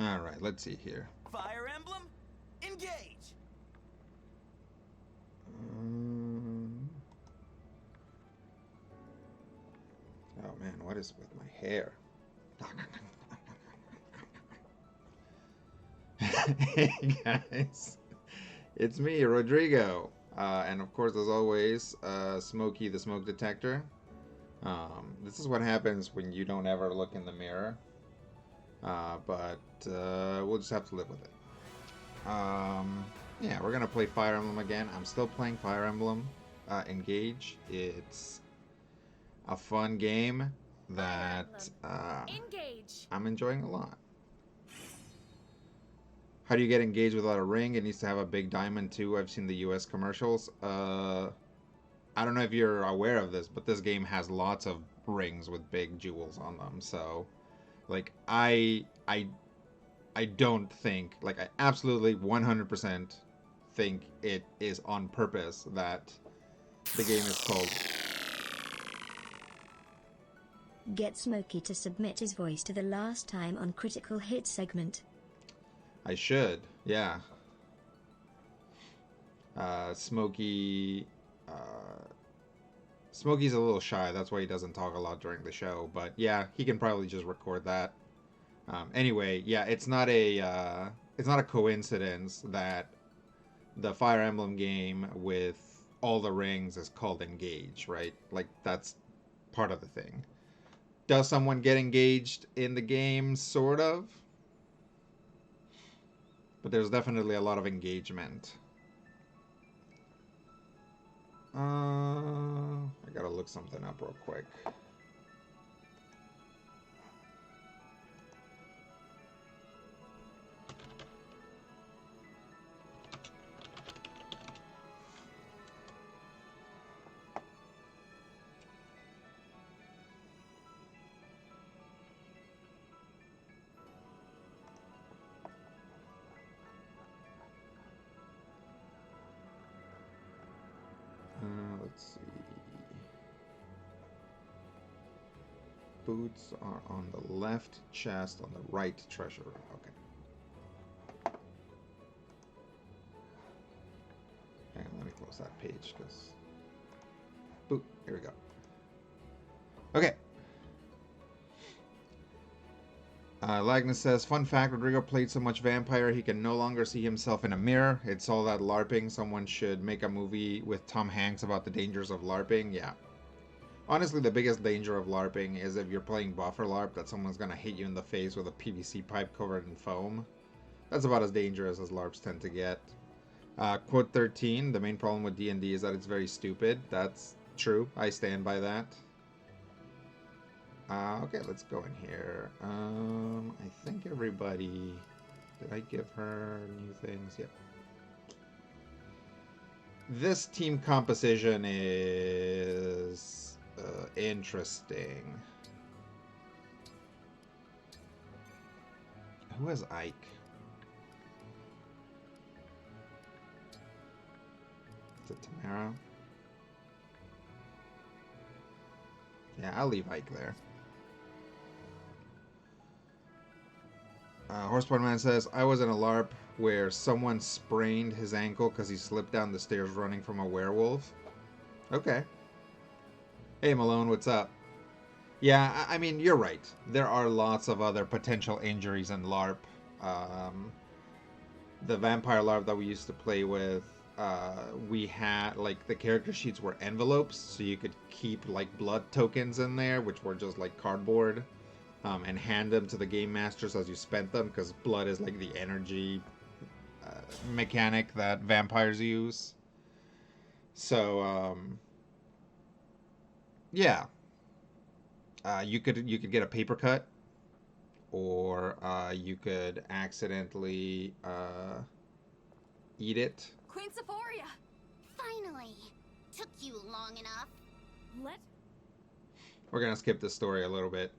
Alright, let's see here. Fire Emblem Engage. Um, oh man, what is with my hair? Hey guys, it's me, Rodrigo. And of course, as always, Smokey the Smoke Detector. This is what happens when you don't ever look in the mirror. But we'll just have to live with it. Yeah, we're gonna play Fire Emblem again. I'm still playing Fire Emblem Engage. It's a fun game that I'm enjoying a lot. How do you get engaged without a ring? It needs to have a big diamond too. I've seen the US commercials. I don't know if you're aware of this, but this game has lots of rings with big jewels on them. So, like, I don't think, like, I absolutely 100% think it is on purpose that the game is called. Get Smokey to submit his voice to the last time on Critical Hit segment. I should, yeah. Smokey. Smokey's a little shy. That's why he doesn't talk a lot during the show. But yeah, he can probably just record that. Anyway, yeah, it's not a coincidence that the Fire Emblem game with all the rings is called Engage, right? Like that's part of the thing. Does someone get engaged in the game? Sort of. But there's definitely a lot of engagement. I gotta look something up real quick. Let's see. Boots are on the left chest, on the right treasure room. Okay. Hang on, let me close that page, because... Boot. Here we go. Okay. Lagnus says, fun fact, Rodrigo played so much vampire he can no longer see himself in a mirror. It's all that LARPing. Someone should make a movie with Tom Hanks about the dangers of LARPing. Yeah. Honestly, the biggest danger of LARPing is if you're playing buffer LARP, that someone's going to hit you in the face with a PVC pipe covered in foam. That's about as dangerous as LARPs tend to get. Quote 13, the main problem with D&D is that it's very stupid. That's true. I stand by that. Okay, let's go in here. I think everybody... Did I give her new things? Yep. This team composition is interesting. Who has Ike? Is it Tamara? Yeah, I'll leave Ike there. Horsepower Man says, I was in a LARP where someone sprained his ankle because he slipped down the stairs running from a werewolf. Okay. Hey, Malone, what's up? Yeah, I mean, you're right. There are lots of other potential injuries in LARP. The vampire LARP that we used to play with, we had, like, the character sheets were envelopes, so you could keep, like, blood tokens in there, which were just, like, cardboard. And hand them to the game masters as you spent them, because blood is like the energy mechanic that vampires use. So yeah, you could get a paper cut, or you could accidentally eat it. Queen Sephoria! Finally! Took you long enough. Let... We're gonna skip this story a little bit.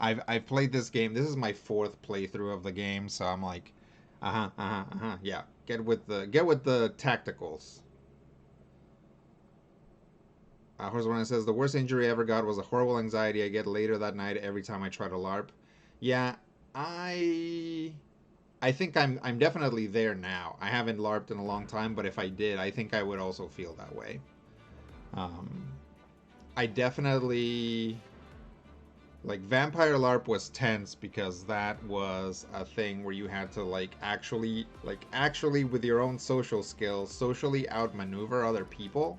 I've played this game. This is my 4th playthrough of the game, so I'm like, yeah. Get with the tacticals. Horseman says the worst injury I ever got was a horrible anxiety I get later that night every time I try to LARP. Yeah, I I think I'm definitely there now. I haven't LARPed in a long time, but if I did, I think I would also feel that way. Um, I definitely like Vampire LARP was tense because that was a thing where you had to like actually with your own social skills socially outmaneuver other people.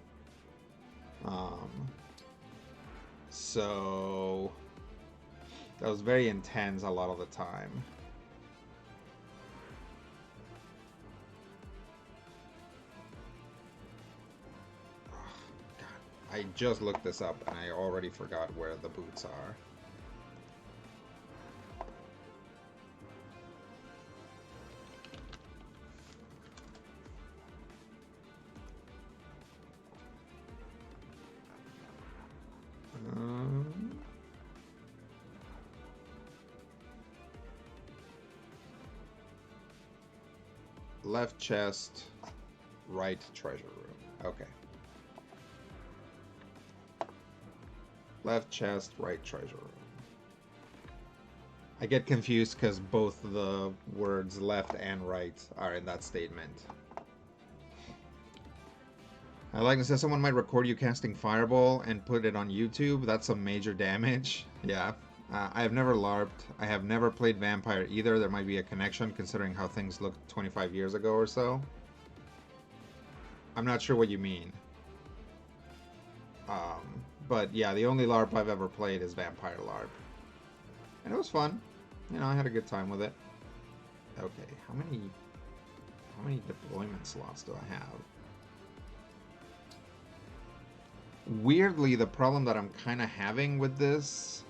Um, so that was very intense a lot of the time. God, I just looked this up and I already forgot where the boots are. Um, left chest, right treasure room. Okay. Left chest, right treasure room. I get confused because both the words left and right are in that statement. I like to say someone might record you casting Fireball and put it on YouTube. That's some major damage. Yeah. I have never LARPed. I have never played Vampire either. There might be a connection considering how things looked 25 years ago or so. I'm not sure what you mean. But yeah, the only LARP I've ever played is Vampire LARP. And it was fun. You know, I had a good time with it. Okay, how many deployment slots do I have? Weirdly, the problem that I'm kind of having with this...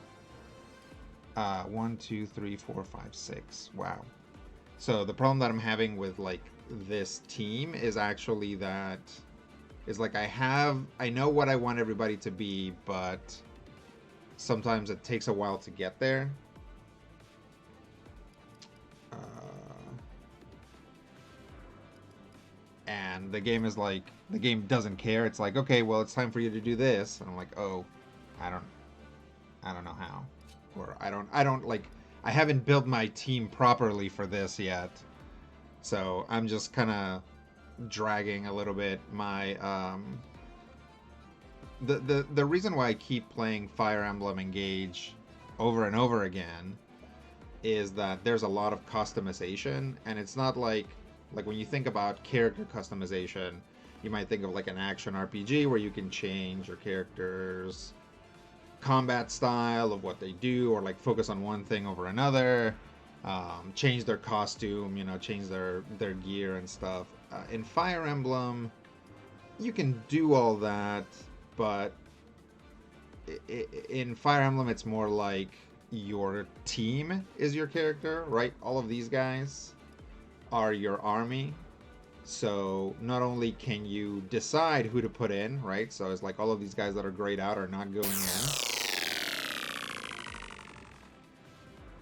1, 2, 3, 4, 5, 6. Wow. So the problem that I'm having with, like, this team is actually that... is like I know what I want everybody to be, but sometimes it takes a while to get there. And the game is like, the game doesn't care. It's like, okay, well, it's time for you to do this. And I'm like, oh, I don't know how. Or I don't like, I haven't built my team properly for this yet. So I'm just kind of dragging a little bit my, the reason why I keep playing Fire Emblem Engage over and over again is that there's a lot of customization, and it's not like when you think about character customization, you might think of like an action RPG where you can change your character's combat style of what they do, or like focus on one thing over another, change their costume, you know, change their gear and stuff. In Fire Emblem, you can do all that, but in Fire Emblem, it's more like your team is your character, right? All of these guys are your army. So not only can you decide who to put in, right? So it's like all of these guys that are grayed out are not going in.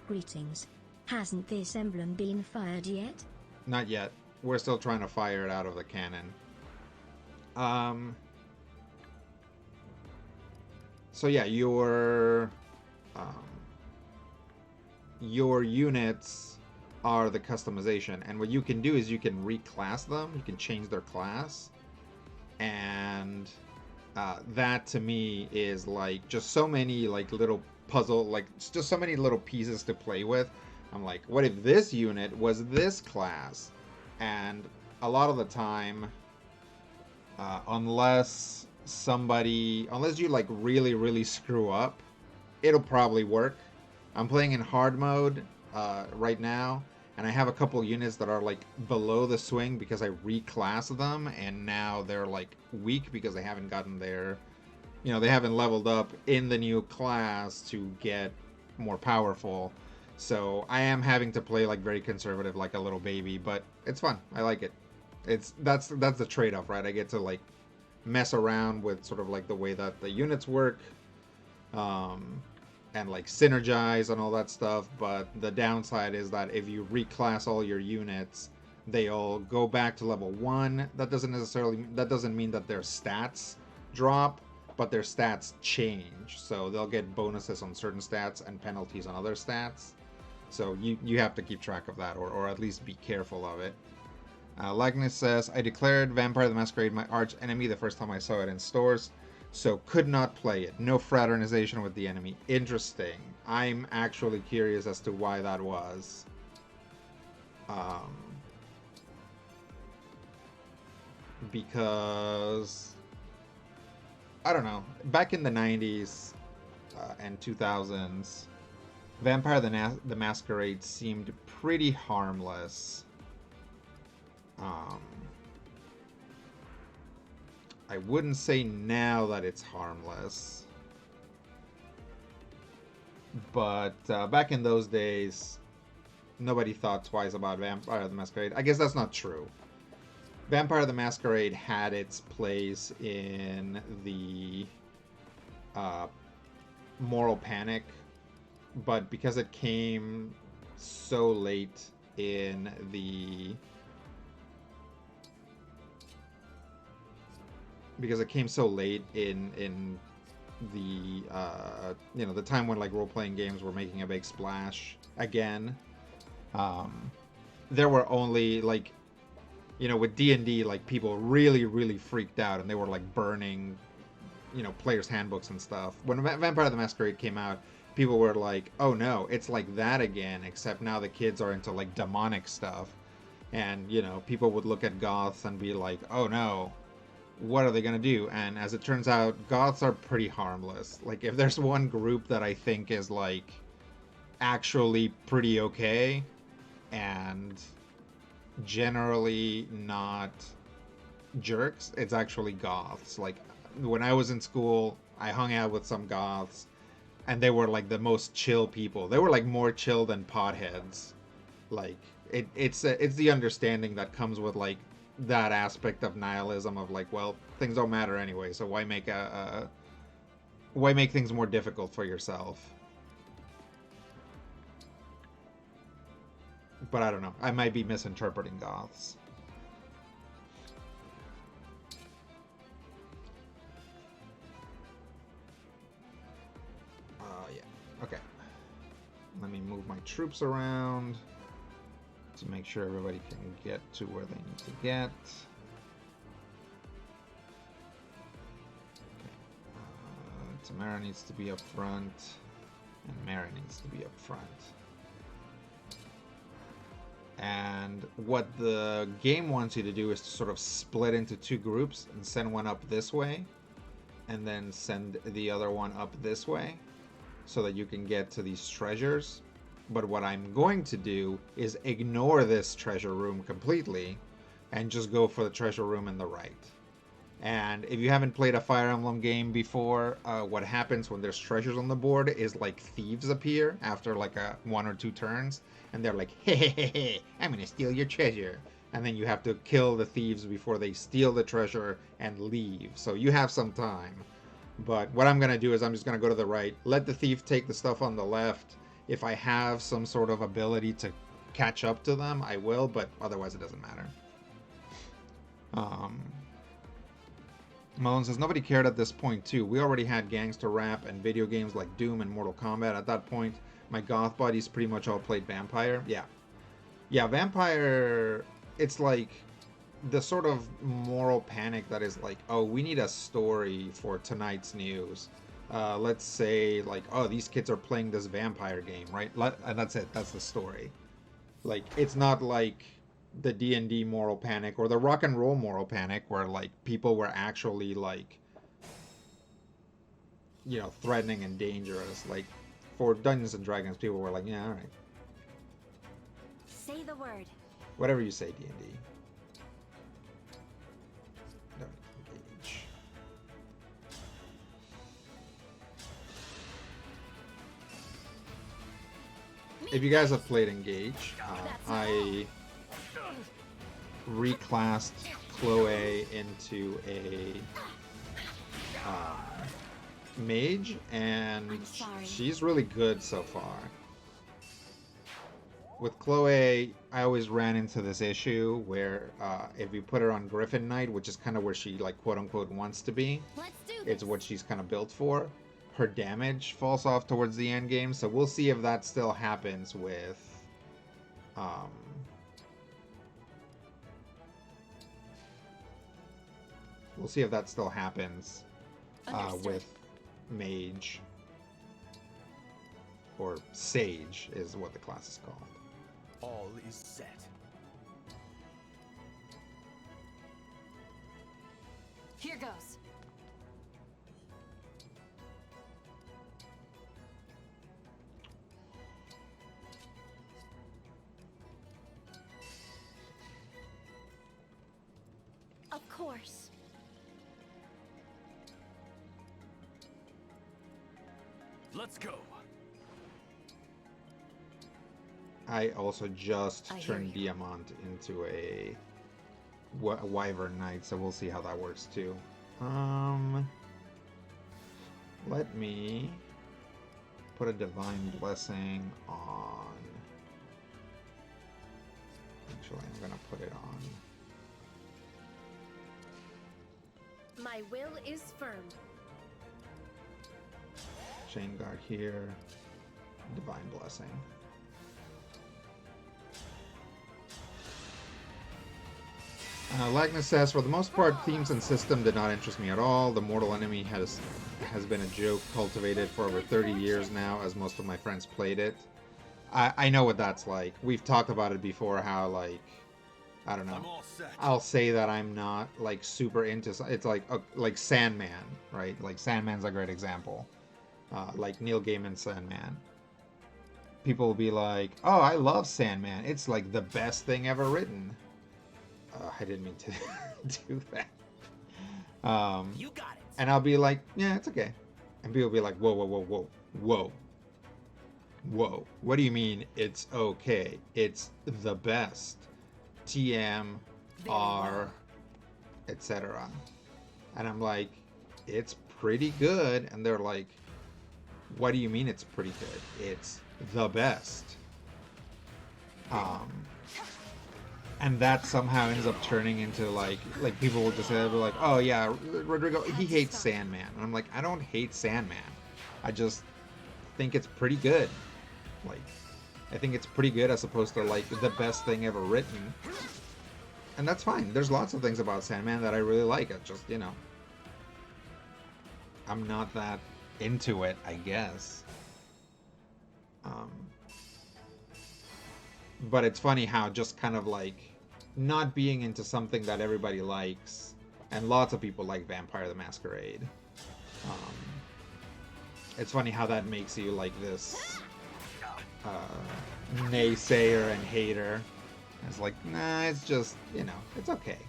Greetings. Hasn't this emblem been fired yet? Not yet. We're still trying to fire it out of the cannon. So yeah, your units are the customization, and what you can do is you can reclass them. You can change their class, and that to me is like just so many like little puzzle, like just so many little pieces to play with. I'm like, what if this unit was this class? And a lot of the time, unless you like really screw up, it'll probably work. I'm playing in hard mode right now, and I have a couple units that are like below the swing because I reclassed them, and now they're like weak because they haven't gotten their, you know, they haven't leveled up in the new class to get more powerful. So I am having to play like very conservative, like a little baby, but it's fun. I like it. That's the trade-off, right? I get to like mess around with sort of like the way that the units work, and like synergize and all that stuff. But the downside is that if you reclass all your units, they all go back to level 1. That doesn't mean that their stats drop, but their stats change. So they'll get bonuses on certain stats and penalties on other stats. So you have to keep track of that, or at least be careful of it. Likeness says, I declared Vampire the Masquerade my arch enemy the first time I saw it in stores, so could not play it. No fraternization with the enemy. Interesting. I'm actually curious as to why that was. Because I don't know. Back in the 90s and 2000s, Vampire the Masquerade seemed pretty harmless. I wouldn't say now that it's harmless, but back in those days, nobody thought twice about Vampire the Masquerade. I guess that's not true. Vampire the Masquerade had its place in the moral panic, but because it came so late in the the you know, the time when like role-playing games were making a big splash again, there were only like, you know, with D&D, like people really freaked out and they were like burning, you know, players' handbooks and stuff. When Vampire the Masquerade came out, people were like, oh no, it's like that again, except now the kids are into like demonic stuff. And, you know, people would look at goths and be like, oh no, what are they going to do? And as it turns out, goths are pretty harmless. Like, if there's one group that I think is like actually pretty okay and generally not jerks, it's actually goths. Like, when I was in school, I hung out with some goths and they were like the most chill people. They were like more chill than potheads. Like, it's the understanding that comes with like that aspect of nihilism of like, well, things don't matter anyway, so why make things more difficult for yourself? But I don't know. I might be misinterpreting goths. Yeah. Okay. Let me move my troops around to make sure everybody can get to where they need to get. Okay. Tamara needs to be up front, and Mara needs to be up front. And what the game wants you to do is to sort of split into two groups and send one up this way, and then send the other one up this way, so that you can get to these treasures. But what I'm going to do is ignore this treasure room completely and just go for the treasure room in the right. And if you haven't played a Fire Emblem game before, what happens when there's treasures on the board is like thieves appear after like one or two turns, and they're like, hey, I'm gonna steal your treasure. And then you have to kill the thieves before they steal the treasure and leave. So you have some time. But what I'm gonna do is I'm just gonna go to the right, let the thief take the stuff on the left. If I have some sort of ability to catch up to them, I will, but otherwise it doesn't matter. Malone says, nobody cared at this point, too. We already had gangster rap and video games like Doom and Mortal Kombat. At that point, my goth buddies pretty much all played Vampire. Yeah. Yeah, Vampire, it's like the sort of moral panic that is like, oh, we need a story for tonight's news. Let's say, like, oh, these kids are playing this vampire game, right? And that's it. That's the story. Like, it's not like the D&D moral panic or the rock and roll moral panic where, like, people were actually, like, you know, threatening and dangerous. Like, for Dungeons and Dragons, people were like, yeah, all right. Say the word. Whatever you say, D&D. Engage. If you guys have played Engage, I reclassed Chloe into a mage, and she's really good so far. With Chloe, I always ran into this issue where if you put her on Griffin Knight, which is kind of where she, like, quote-unquote wants to be, Let's do this. it's what she's kind of built for. her damage falls off towards the end game. So we'll see if that still happens with we'll see if that still happens with Mage, or Sage is what the class is called. All is set. Here goes. Of course. Let's go. I also just I hear turned you. Diamant into a Wyvern Knight, so we'll see how that works too. Let me put a Divine Blessing on. Actually, I'm gonna put it on. My will is firm. Chain Guard here. Divine Blessing. Likeness says, for the most part, themes and system did not interest me at all. The mortal enemy has been a joke cultivated for over 30 years now, as most of my friends played it. I know what that's like. We've talked about it before, how, like, I don't know. I'm all set. I'll say that I'm not, like, super into... It's like Sandman, right? Like, Sandman's a great example. Like Neil Gaiman's Sandman. People will be like, oh, I love Sandman. It's, like, the best thing ever written. I didn't mean to do that. You got it. And I'll be like, yeah, it's okay. And people will be like, whoa, whoa, whoa, whoa, whoa. Whoa. What do you mean it's okay? It's the best. TM, R, etc. And I'm like, it's pretty good. And they're like, what do you mean it's pretty good? It's the best. And that somehow ends up turning into like people will just say, like, oh yeah, Rodrigo, he hates Sandman. And I'm like, I don't hate Sandman. I just think it's pretty good. Like, I think it's pretty good as opposed to like the best thing ever written. And that's fine. There's lots of things about Sandman that I really like. It just, you know, I'm not that into it, I guess. But it's funny how just kind of like not being into something that everybody likes, and lots of people like Vampire the Masquerade. It's funny how that makes you like this naysayer and hater. It's like, nah, it's just, you know, it's okay.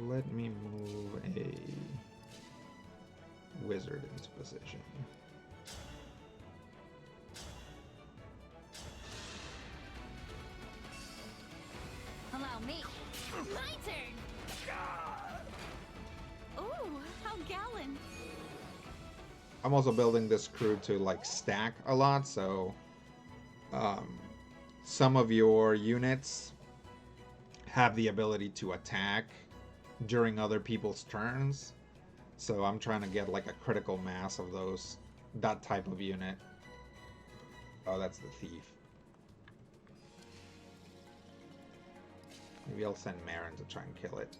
Let me move a wizard into position. Allow me. My turn. Ooh, how gallant. I'm also building this crew to like stack a lot, so some of your units have the ability to attack during other people's turns. So I'm trying to get like a critical mass of that type of unit. Oh, that's the thief. Maybe I'll send Marin to try and kill it.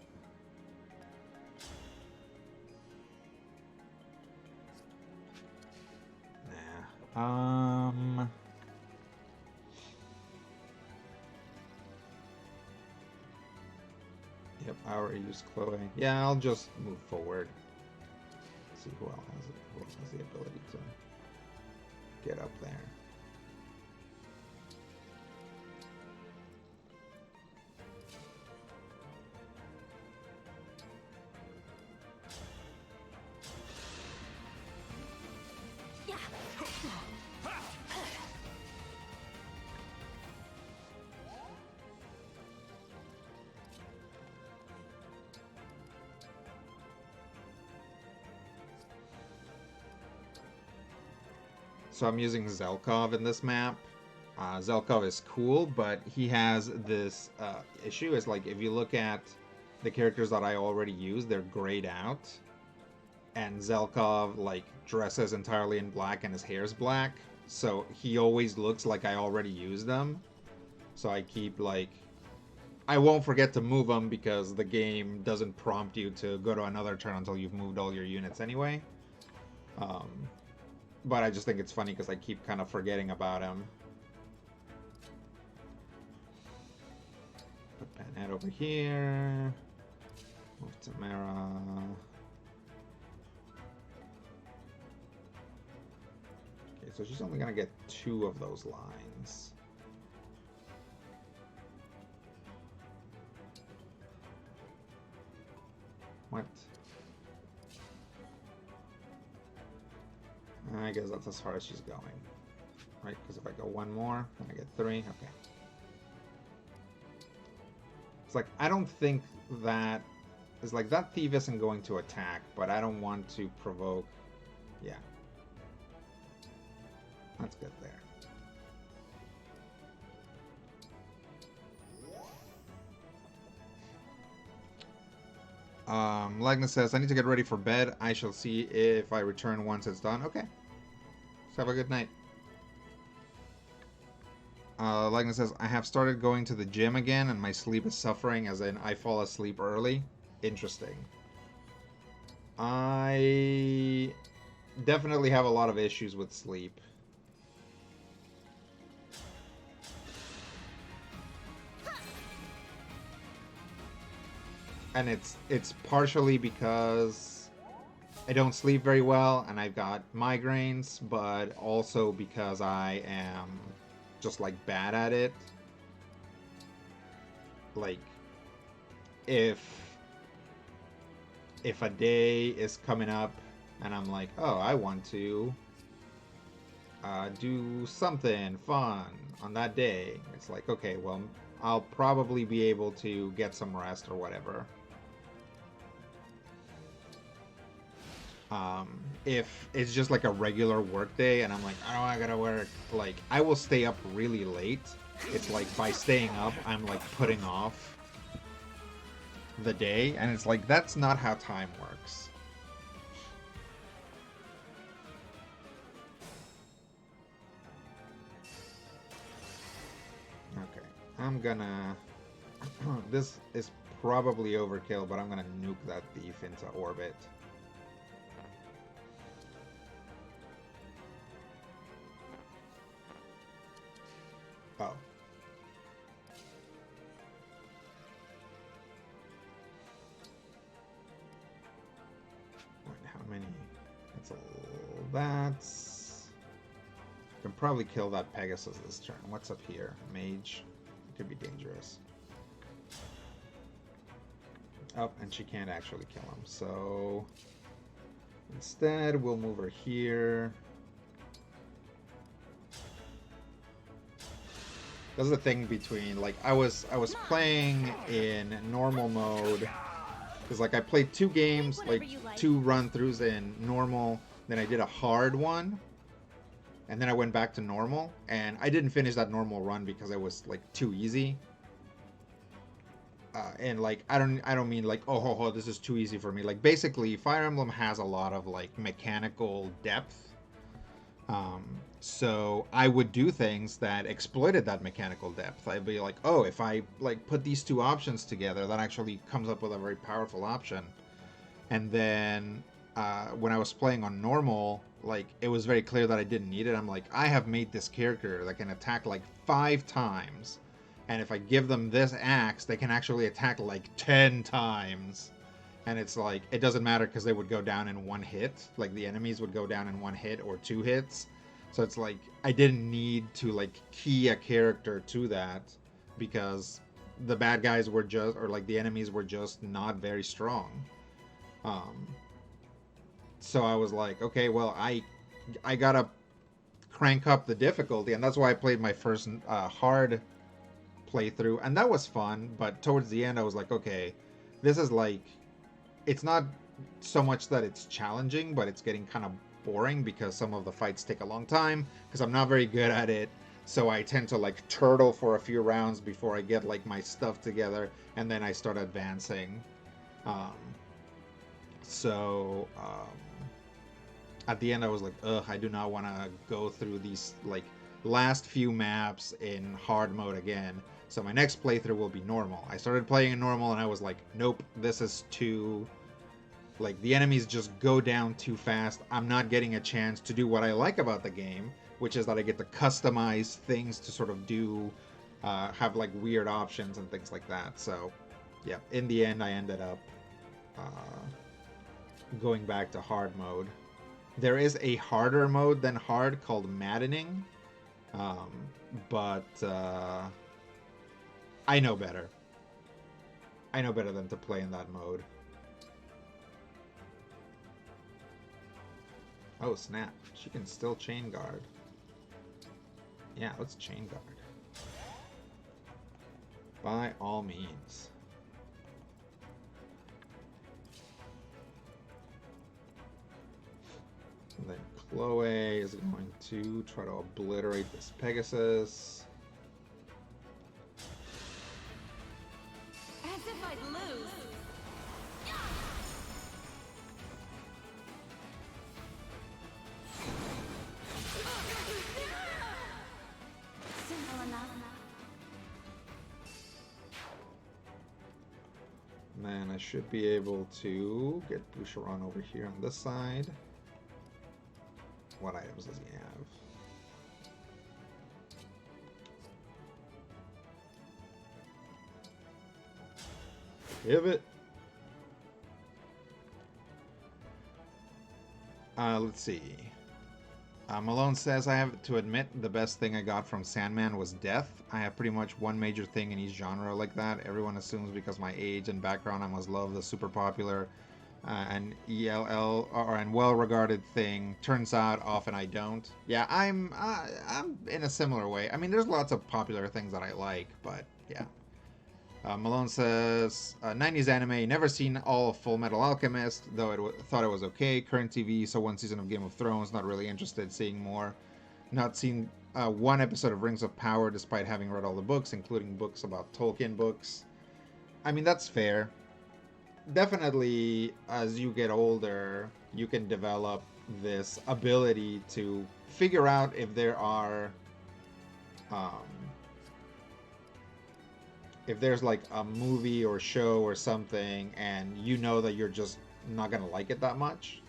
Nah. Yep, I already used Chloe. Yeah, I'll just move forward. See who else has it. Who else has the ability to get up there. So I'm using Zelkov in this map. Zelkov is cool, but he has this issue. Is like if you look at the characters that I already use, they're grayed out. And Zelkov, like, dresses entirely in black and his hair's black. So he always looks like I already used them. So I keep, like... I won't forget to move them because the game doesn't prompt you to go to another turn until you've moved all your units anyway. But I just think it's funny because I keep kind of forgetting about him. Put Panhead over here. Move Tamara. Okay, so she's only going to get 2 of those lines. What? I guess that's as far as she's going. Right? Because if I go 1 more, then I get 3. Okay. It's like, I don't think that... It's like, that thief isn't going to attack, but I don't want to provoke... Yeah. That's good there. Lagna says, I need to get ready for bed. I shall see if I return once it's done. Okay. Let's have a good night. Lagna says, I have started going to the gym again and my sleep is suffering, as in I fall asleep early. Interesting. I definitely have a lot of issues with sleep. And it's partially because I don't sleep very well and I've got migraines, but also because I am just like bad at it. Like if a day is coming up and I'm like, oh, I want to do something fun on that day, it's like, okay, well, I'll probably be able to get some rest or whatever. If it's just like a regular work day and I'm like, oh, I gotta work, like, I will stay up really late. It's like by staying up, I'm like putting off the day, and it's like, that's not how time works. Okay, I'm gonna... This is probably overkill, but I'm gonna nuke that thief into orbit. Oh. Wait, how many? That's all. That's... I can probably kill that Pegasus this turn. What's up here? Mage. It could be dangerous. Oh, and she can't actually kill him. So instead, we'll move her here. That's the thing between, like, I was playing in normal mode, because, like, I played 2 games, like, 2 run-throughs in normal, then I did a hard one, and then I went back to normal, and I didn't finish that normal run because it was, like, too easy. And, like, I don't mean, like, oh, this is too easy for me. Like, basically, Fire Emblem has a lot of, like, mechanical depth. So I would do things that exploited that mechanical depth. I'd be like, oh, if I like put these 2 options together, that actually comes up with a very powerful option. And then when I was playing on normal, like, it was very clear that I didn't need it. I'm like, I have made this character that can attack like 5 times. And if I give them this axe, they can actually attack like 10 times. And it's like, it doesn't matter because they would go down in 1 hit. Like, the enemies would go down in 1 hit or 2 hits. So it's like, I didn't need to, like, key a character to that because the bad guys were just, or, like, the enemies were just not very strong. So I was like, okay, well, I gotta crank up the difficulty. And that's why I played my first hard playthrough. And that was fun. But towards the end, I was like, okay, this is, like, it's not so much that it's challenging, but it's getting kind of boring because some of the fights take a long time because I'm not very good at it. So I tend to like turtle for a few rounds before I get like my stuff together and then I start advancing. Um, so at the end I was like, ugh, I do not want to go through these like last few maps in hard mode again. So my next playthrough will be normal. I started playing in normal and I was like, nope, this is too... like, the enemies just go down too fast. I'm not getting a chance to do what I like about the game, which is that I get to customize things to sort of do, have like weird options and things like that. So, yeah, in the end I ended up going back to hard mode. There is a harder mode than hard called Maddening, but I know better. I know better than to play in that mode. Oh, snap. She can still chain guard. Yeah, let's chain guard. By all means. And then Chloe is going to try to obliterate this Pegasus. As if I'd lose. Simple enough. And then I should be able to get Boucheron over here on this side. What items does he have? Pivot. Let's see. Malone says, I have to admit the best thing I got from Sandman was death. I have pretty much one major thing in each genre like that. Everyone assumes because my age and background I must love the super popular and ELL or and well-regarded thing. Turns out often I don't. Yeah, I'm in a similar way. I mean, there's lots of popular things that I like, but yeah. Malone says, 90s anime, never seen all of Full Metal Alchemist, though thought it was okay. Current TV, so one season of Game of Thrones, not really interested, seeing more. Not seen one episode of Rings of Power, despite having read all the books, including books about Tolkien books. I mean, that's fair. Definitely, as you get older, you can develop this ability to figure out if there are... if there's like a movie or show or something and you know that you're just not gonna like it that much,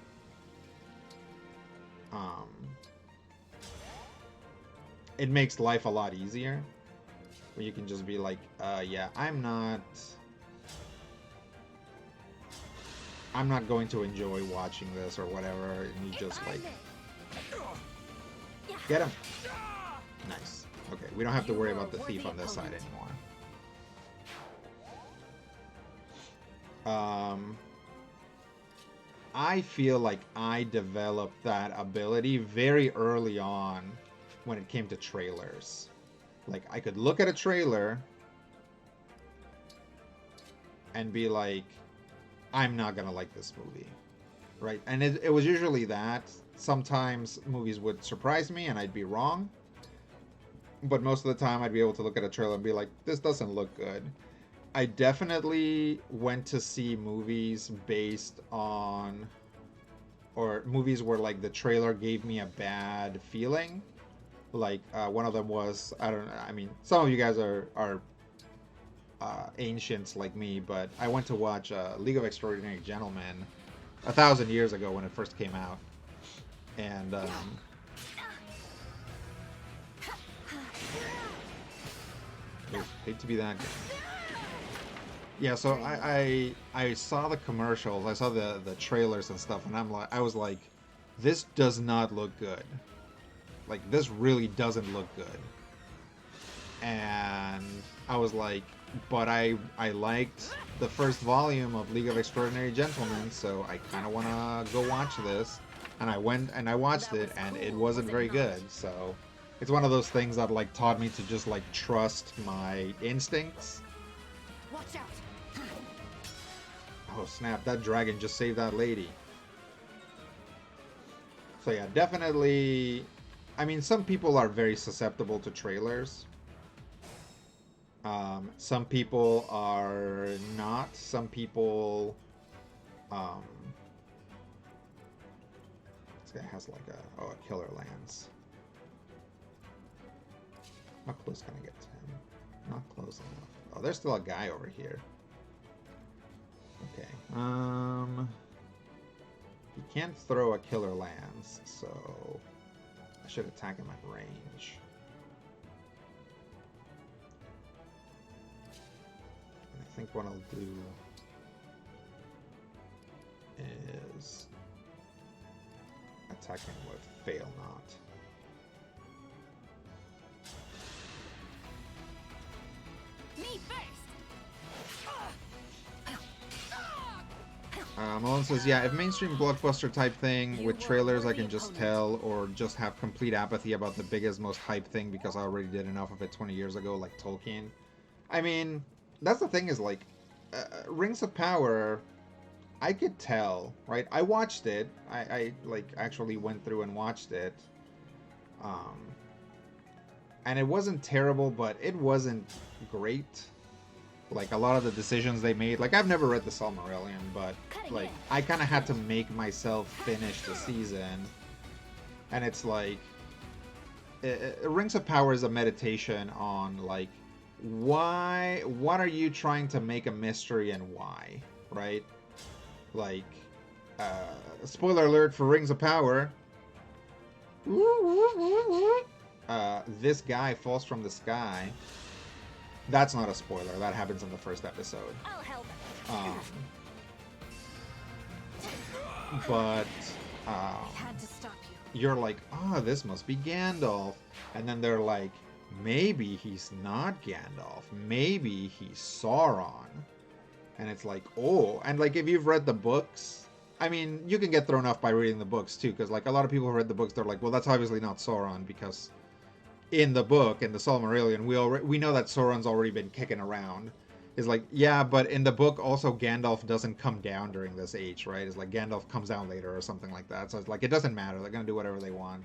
it makes life a lot easier where you can just be like, yeah, I'm not going to enjoy watching this or whatever, and you just like get him. Nice. Okay, we don't have to worry about the thief on this side anymore. I feel like I developed that ability very early on when it came to trailers. Like, I could look at a trailer and be like, I'm not gonna like this movie, right? And it was usually that. Sometimes movies would surprise me and I'd be wrong, but most of the time I'd be able to look at a trailer and be like, this doesn't look good. I definitely went to see movies based on, or movies where like the trailer gave me a bad feeling. Like one of them was, I mean, some of you guys are ancients like me, but I went to watch League of Extraordinary Gentlemen 1,000 years ago when it first came out, and hate to be that guy. Yeah, so I saw the commercials, I saw the trailers and stuff, and I was like, this does not look good. Like, this really doesn't look good. And I was like, but I liked the first volume of League of Extraordinary Gentlemen, so I kind of want to go watch this. And I went and I watched it, and it wasn't very good. So it's one of those things that like taught me to just like trust my instincts. Watch out. Oh snap, that dragon just saved that lady. So yeah, definitely, I mean, some people are very susceptible to trailers. Some people are not. Some people Um, this guy has like a killer lance. How close can I get to him? Not close enough. Oh, there's still a guy over here. Okay. He can't throw a killer lance, so I should attack him at range. And I think what I'll do is attack him with fail not. Me first. Malone says, yeah, if mainstream blockbuster type thing with trailers I can just tell, or just have complete apathy about the biggest, most hype thing because I already did enough of it 20 years ago, like Tolkien. I mean, that's the thing is, like, Rings of Power, I could tell, right? I watched it. I like, actually went through and watched it. And it wasn't terrible, but it wasn't great. Like, a lot of the decisions they made, like, I've never read the Silmarillion, but, like, I kind of had to make myself finish the season. And it's like, Rings of Power is a meditation on, like, what are you trying to make a mystery and why, right? Like, spoiler alert for Rings of Power. This guy falls from the sky. That's not a spoiler. That happens in the first episode. I'll help. But Had to stop you. you're like, oh, this must be Gandalf. And then they're like, maybe he's not Gandalf. Maybe he's Sauron. And it's like, oh. And, like, if you've read the books, I mean, you can get thrown off by reading the books, too. Because, like, a lot of people who read the books, they're like, well, that's obviously not Sauron. Because in the book, in the Silmarillion, we know that Sauron's already been kicking around. It's like, yeah, but in the book, also, Gandalf doesn't come down during this age, right? It's like Gandalf comes down later or something like that. So it's like, it doesn't matter. They're going to do whatever they want.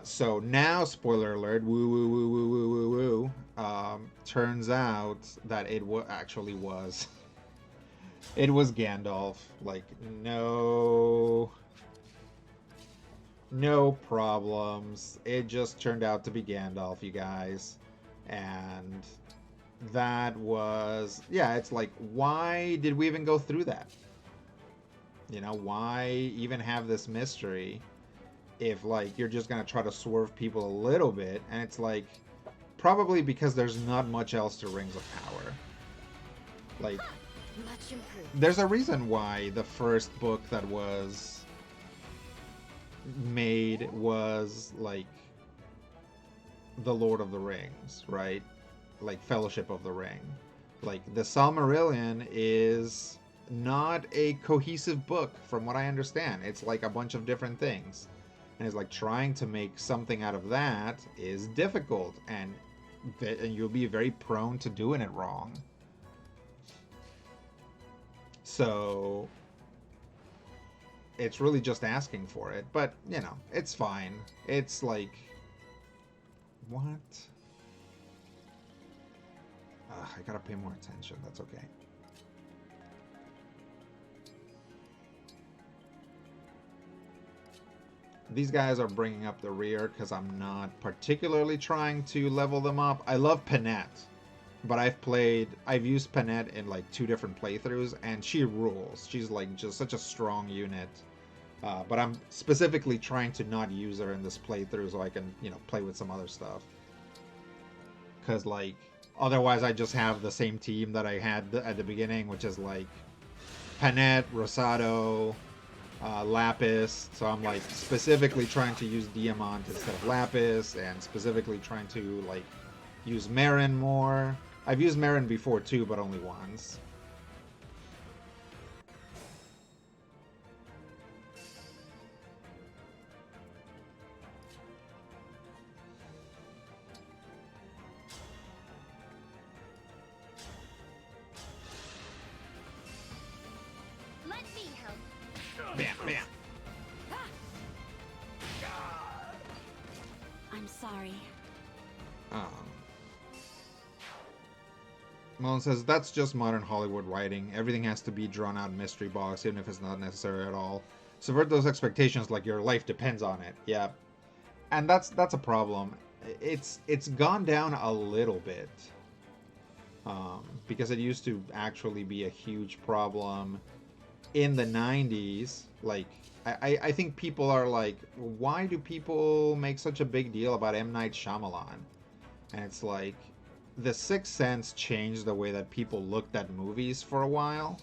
So now, spoiler alert, woo, woo, woo, woo, woo, woo, woo, turns out that it actually was. It was Gandalf. Like, no problems. It just turned out to be Gandalf, you guys. And that was, yeah, it's like, why did we even go through that? You know, why even have this mystery if, like, you're just gonna try to swerve people a little bit? And it's like, probably because there's not much else to Rings of Power. Like, Much improved. there's a reason why the first book that was made was, like, The Lord of the Rings, right? Like, Fellowship of the Ring. Like, the Silmarillion is not a cohesive book, from what I understand. It's like a bunch of different things. And it's like, trying to make something out of that is difficult, and you'll be very prone to doing it wrong. So it's really just asking for it. But, you know, it's fine. It's like, what? I gotta pay more attention. That's okay. These guys are bringing up the rear because I'm not particularly trying to level them up. I love Panette, but I've used Panette in like 2 different playthroughs, and she rules. She's like just such a strong unit. But I'm specifically trying to not use her in this playthrough so I can, you know, play with some other stuff. Because, like, otherwise I just have the same team that I had at the beginning, which is like Panette, Rosado, Lapis. So I'm like specifically trying to use Diamant instead of Lapis, and specifically trying to like use Marin more. I've used Marin before too, but only once. Let me help. Bam, bam. I'm sorry. Malone says, that's just modern Hollywood writing. Everything has to be drawn out mystery box, even if it's not necessary at all. Subvert those expectations like your life depends on it. Yeah. And that's a problem. It's gone down a little bit. Because it used to actually be a huge problem in the 90s. Like, I think people are like, why do people make such a big deal about M. Night Shyamalan? And it's like, The Sixth Sense changed the way that people looked at movies for a while.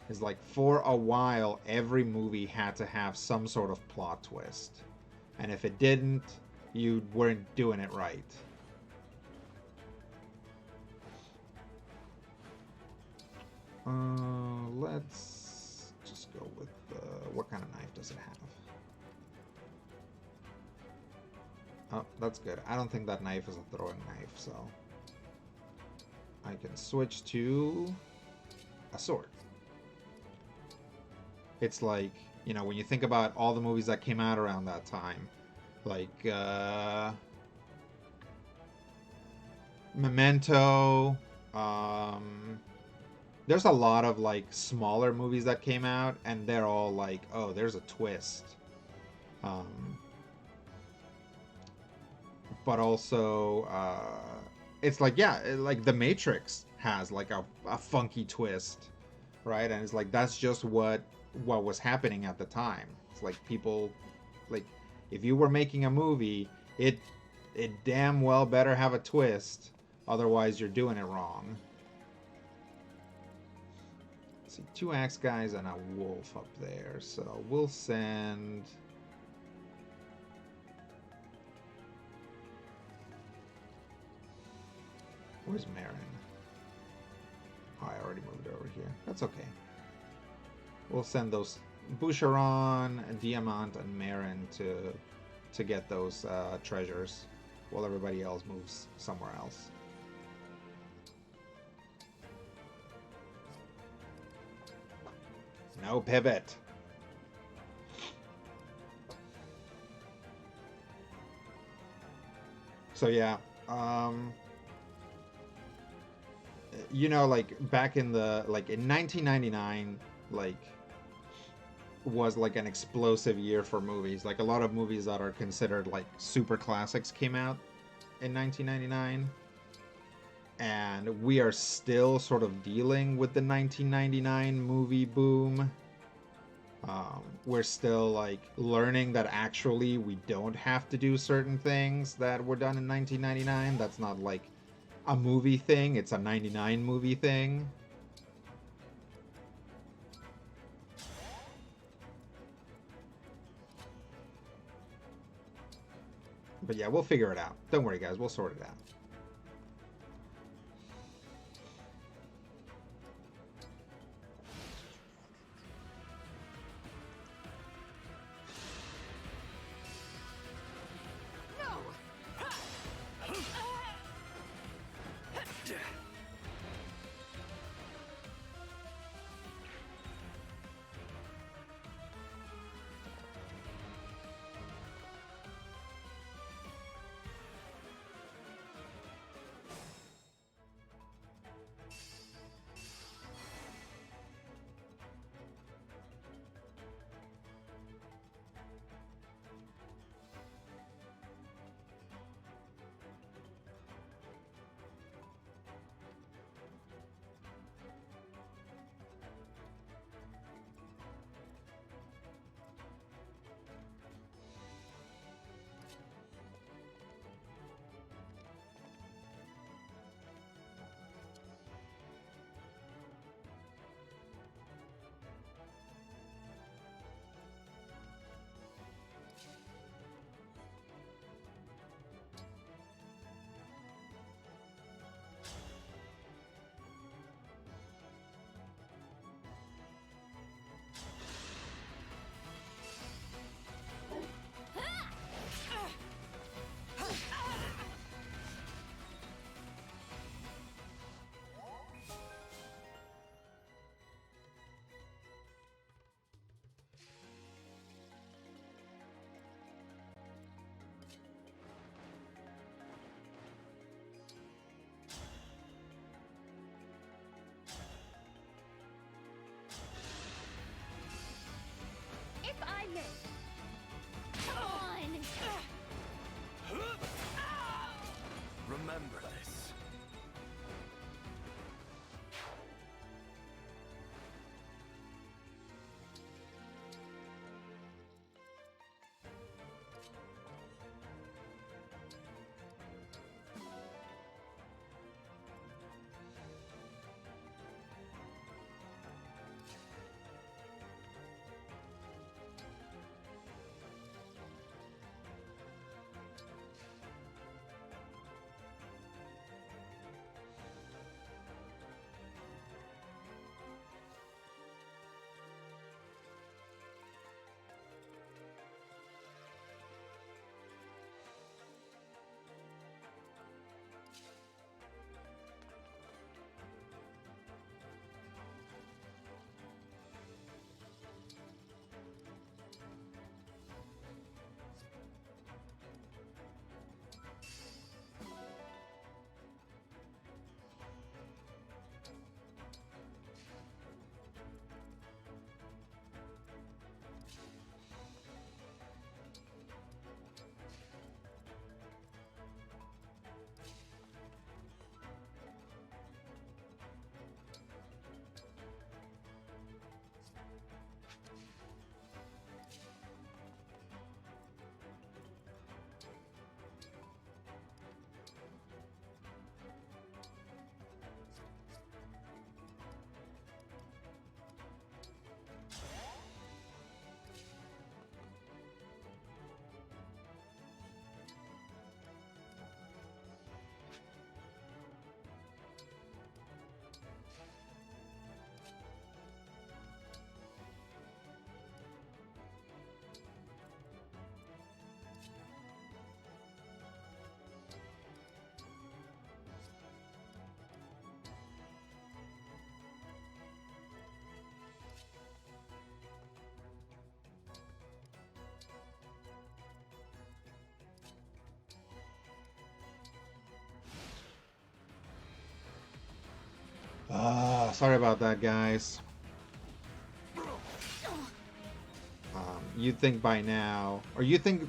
It's like, for a while, every movie had to have some sort of plot twist. And if it didn't, you weren't doing it right. Let's just go with what kind of knife does it have? Oh, that's good. I don't think that knife is a throwing knife, so I can switch to a sword. It's like, you know, when you think about all the movies that came out around that time, like Memento, there's a lot of like smaller movies that came out, and they're all like, oh, there's a twist. But also, it's like, yeah, like The Matrix has like a funky twist, right? And it's like, that's just what was happening at the time. It's like, people, like, if you were making a movie, it damn well better have a twist, otherwise you're doing it wrong. Let's see, 2 axe guys and a wolf up there, so we'll send... Where's Marin? Oh, I already moved over here. That's okay. We'll send those Boucheron, Diamant, and Marin to get those treasures, while everybody else moves somewhere else. No pivot. So yeah, you know, like back in the, like in 1999, like was like an explosive year for movies. Like a lot of movies that are considered like super classics came out in 1999. And we are still sort of dealing with the 1999 movie boom. We're still like learning that actually we don't have to do certain things that were done in 1999. That's not like a movie thing, it's a 99 movie thing. But yeah, we'll figure it out. Don't worry, guys, we'll sort it out. Come on! Remember this. Sorry about that, guys. You'd think by now, or you think,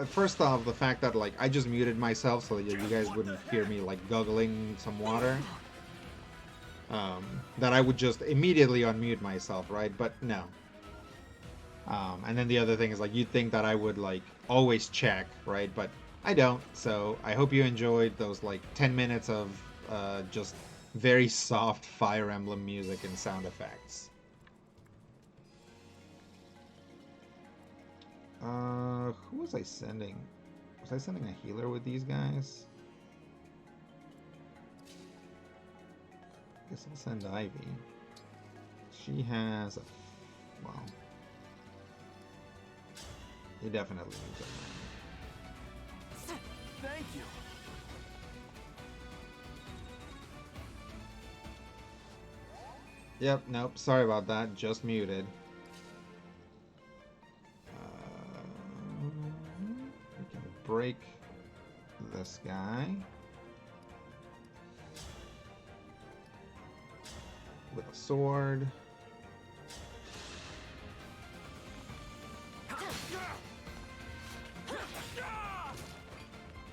first off, the fact that, like, I just muted myself so that you guys wouldn't hear me, like, guggling some water. That I would just immediately unmute myself, right? But no. And then the other thing is, like, you'd think that I would, like, always check, right? But I don't. So I hope you enjoyed those, like, 10 minutes of just very soft Fire Emblem music and sound effects. Who was I sending? Was I sending a healer with these guys? I guess I'll send Ivy. She has a... well... he definitely needs it. Thank you. Yep, nope, sorry about that, just muted. We can break this guy with a sword.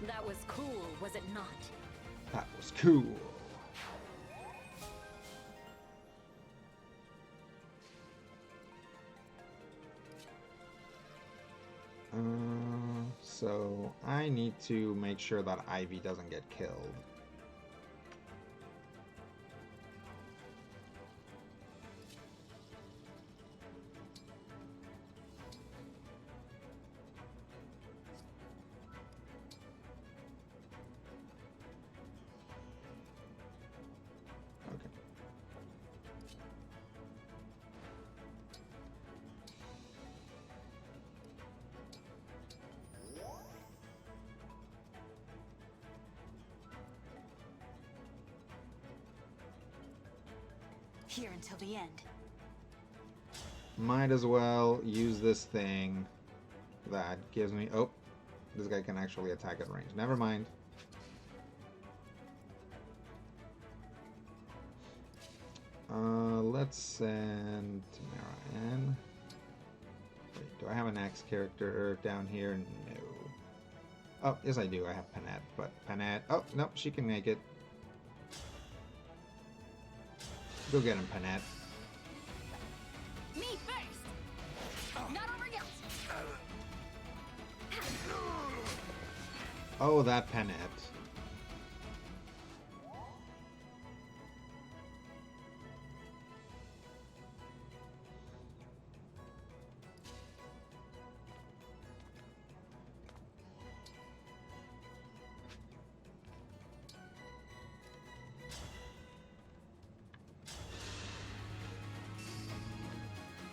That was cool, was it not? That was cool. So I need to make sure that Ivy doesn't get killed. Okay. Here until the end. Might as well use this thing that gives me... oh, this guy can actually attack at range. Never mind. Let's send Tamara in. Wait, do Do I have an X character down here? No. Oh, yes I do. I have Panette, but Panette... Oh, no, she can make it. Go get him, Panette. Me first! Not over yet! Oh, that Panette.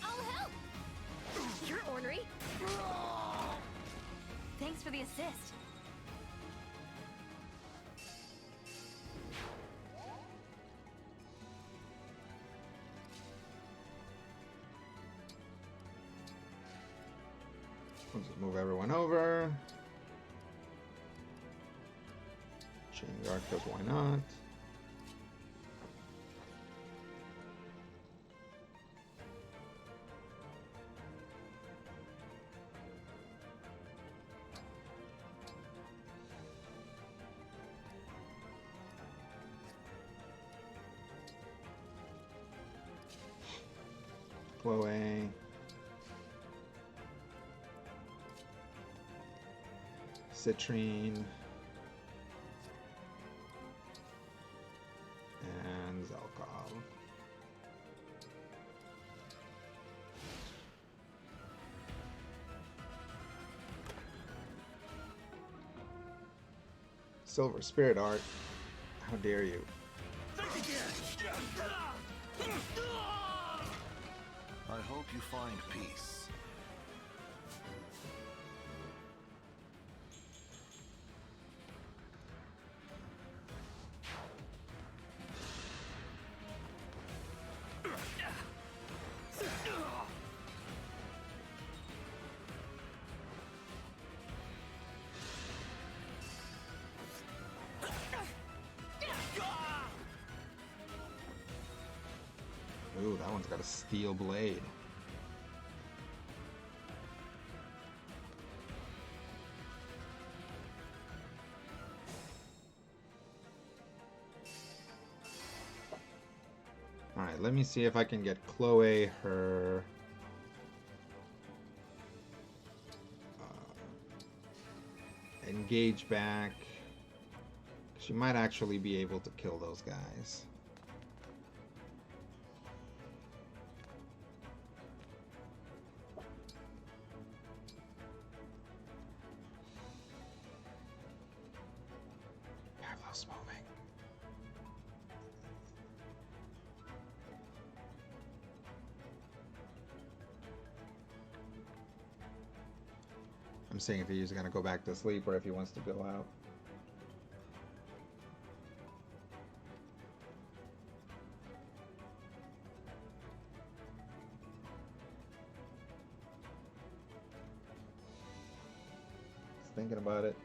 I'll help! You're ornery. Thanks for the assist. Let's just move everyone over. Chain guard, because why not? Chloe. Citrine. And Zelkov. Silver Spirit Art. How dare you? I hope you find peace. Ooh, that one's got a steel blade. Alright, let me see if I can get Chloe her... engage back. She might actually be able to kill those guys. Pavlov's moving. I'm seeing if he's gonna go back to sleep or if he wants to go out. He's thinking about it.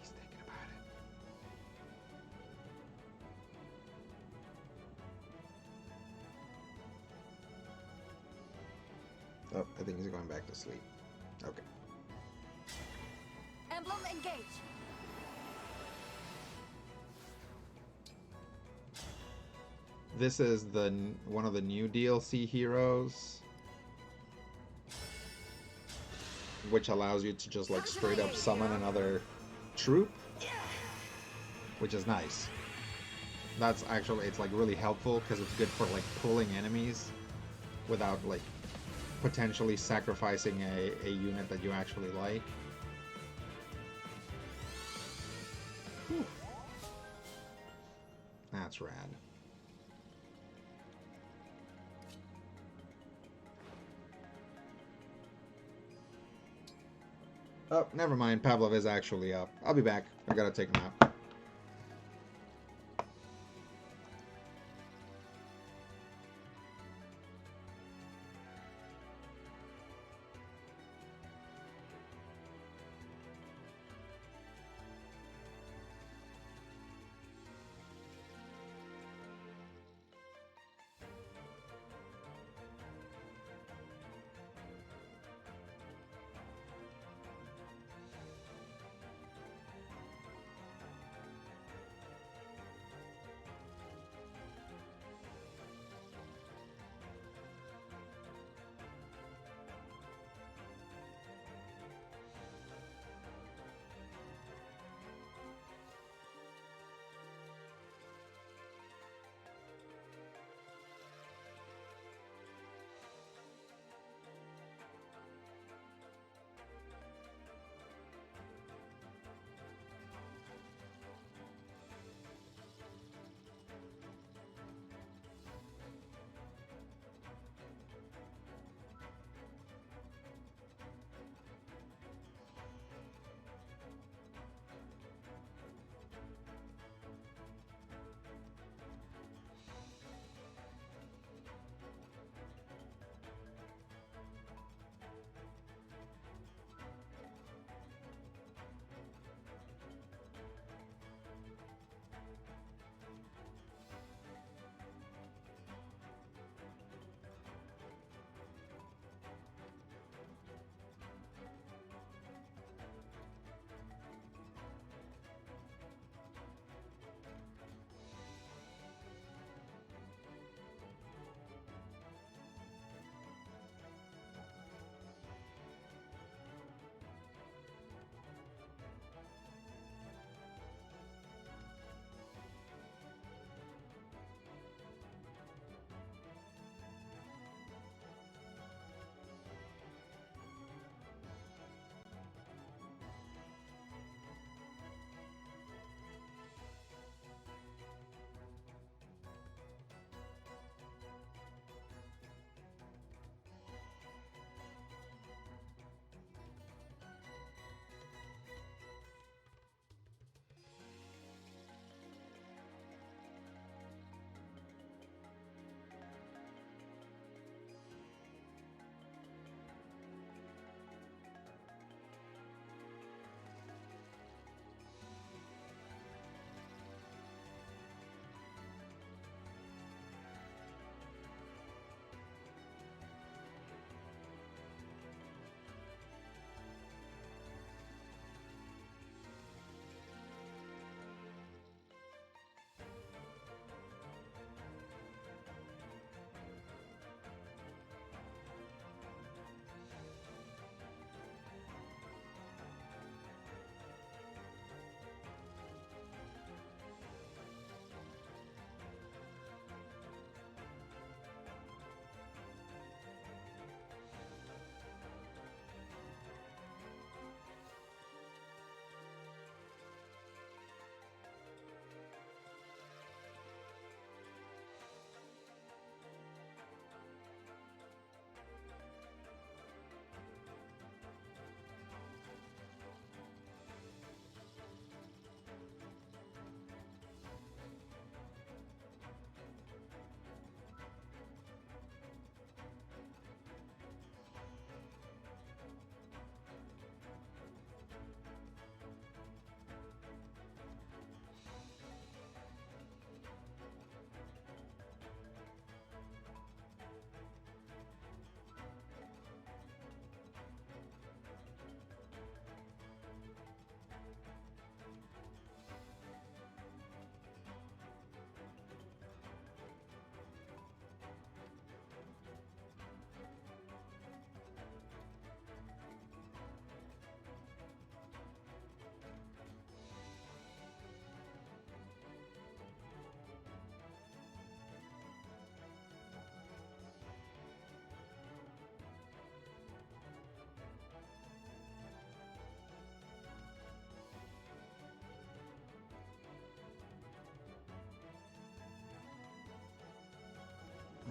He's thinking about it. Oh, I think he's going back to sleep. Okay. Emblem Engage. This is the one of the new DLC heroes, which allows you to just like straight up summon another troop, which is nice. That's actually, it's like really helpful because it's good for like pulling enemies without like potentially sacrificing a unit that you actually like. Whew. That's rad. Oh, never mind. Pavlov is actually up. I'll be back. I gotta take him out.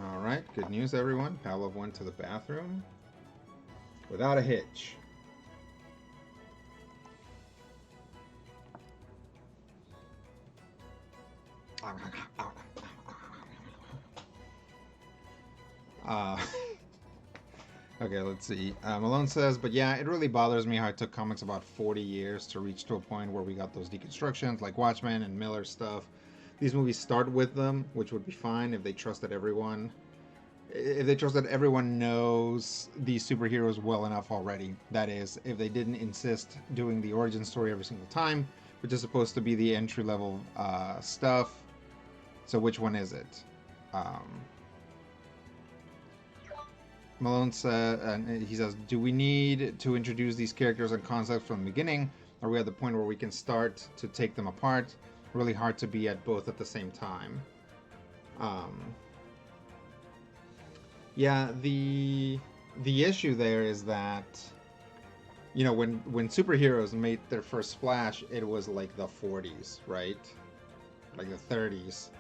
All right, good news, everyone. Pavlov went to the bathroom without a hitch. Uh, okay, let's see. Malone says, but yeah, it really bothers me how it took comics about 40 years to reach to a point where we got those deconstructions like Watchmen and Miller stuff. These movies start with them, which would be fine if they trusted everyone. If they trusted everyone knows these superheroes well enough already. That is, if they didn't insist doing the origin story every single time, which is supposed to be the entry-level stuff. So which one is it? Malone said, and he says, do we need to introduce these characters and concepts from the beginning? Are we at the point where we can start to take them apart? Really hard to be at both at the same time. Yeah, the issue there is that, you know, when superheroes made their first splash, it was like the 40s, right? Like the 30s.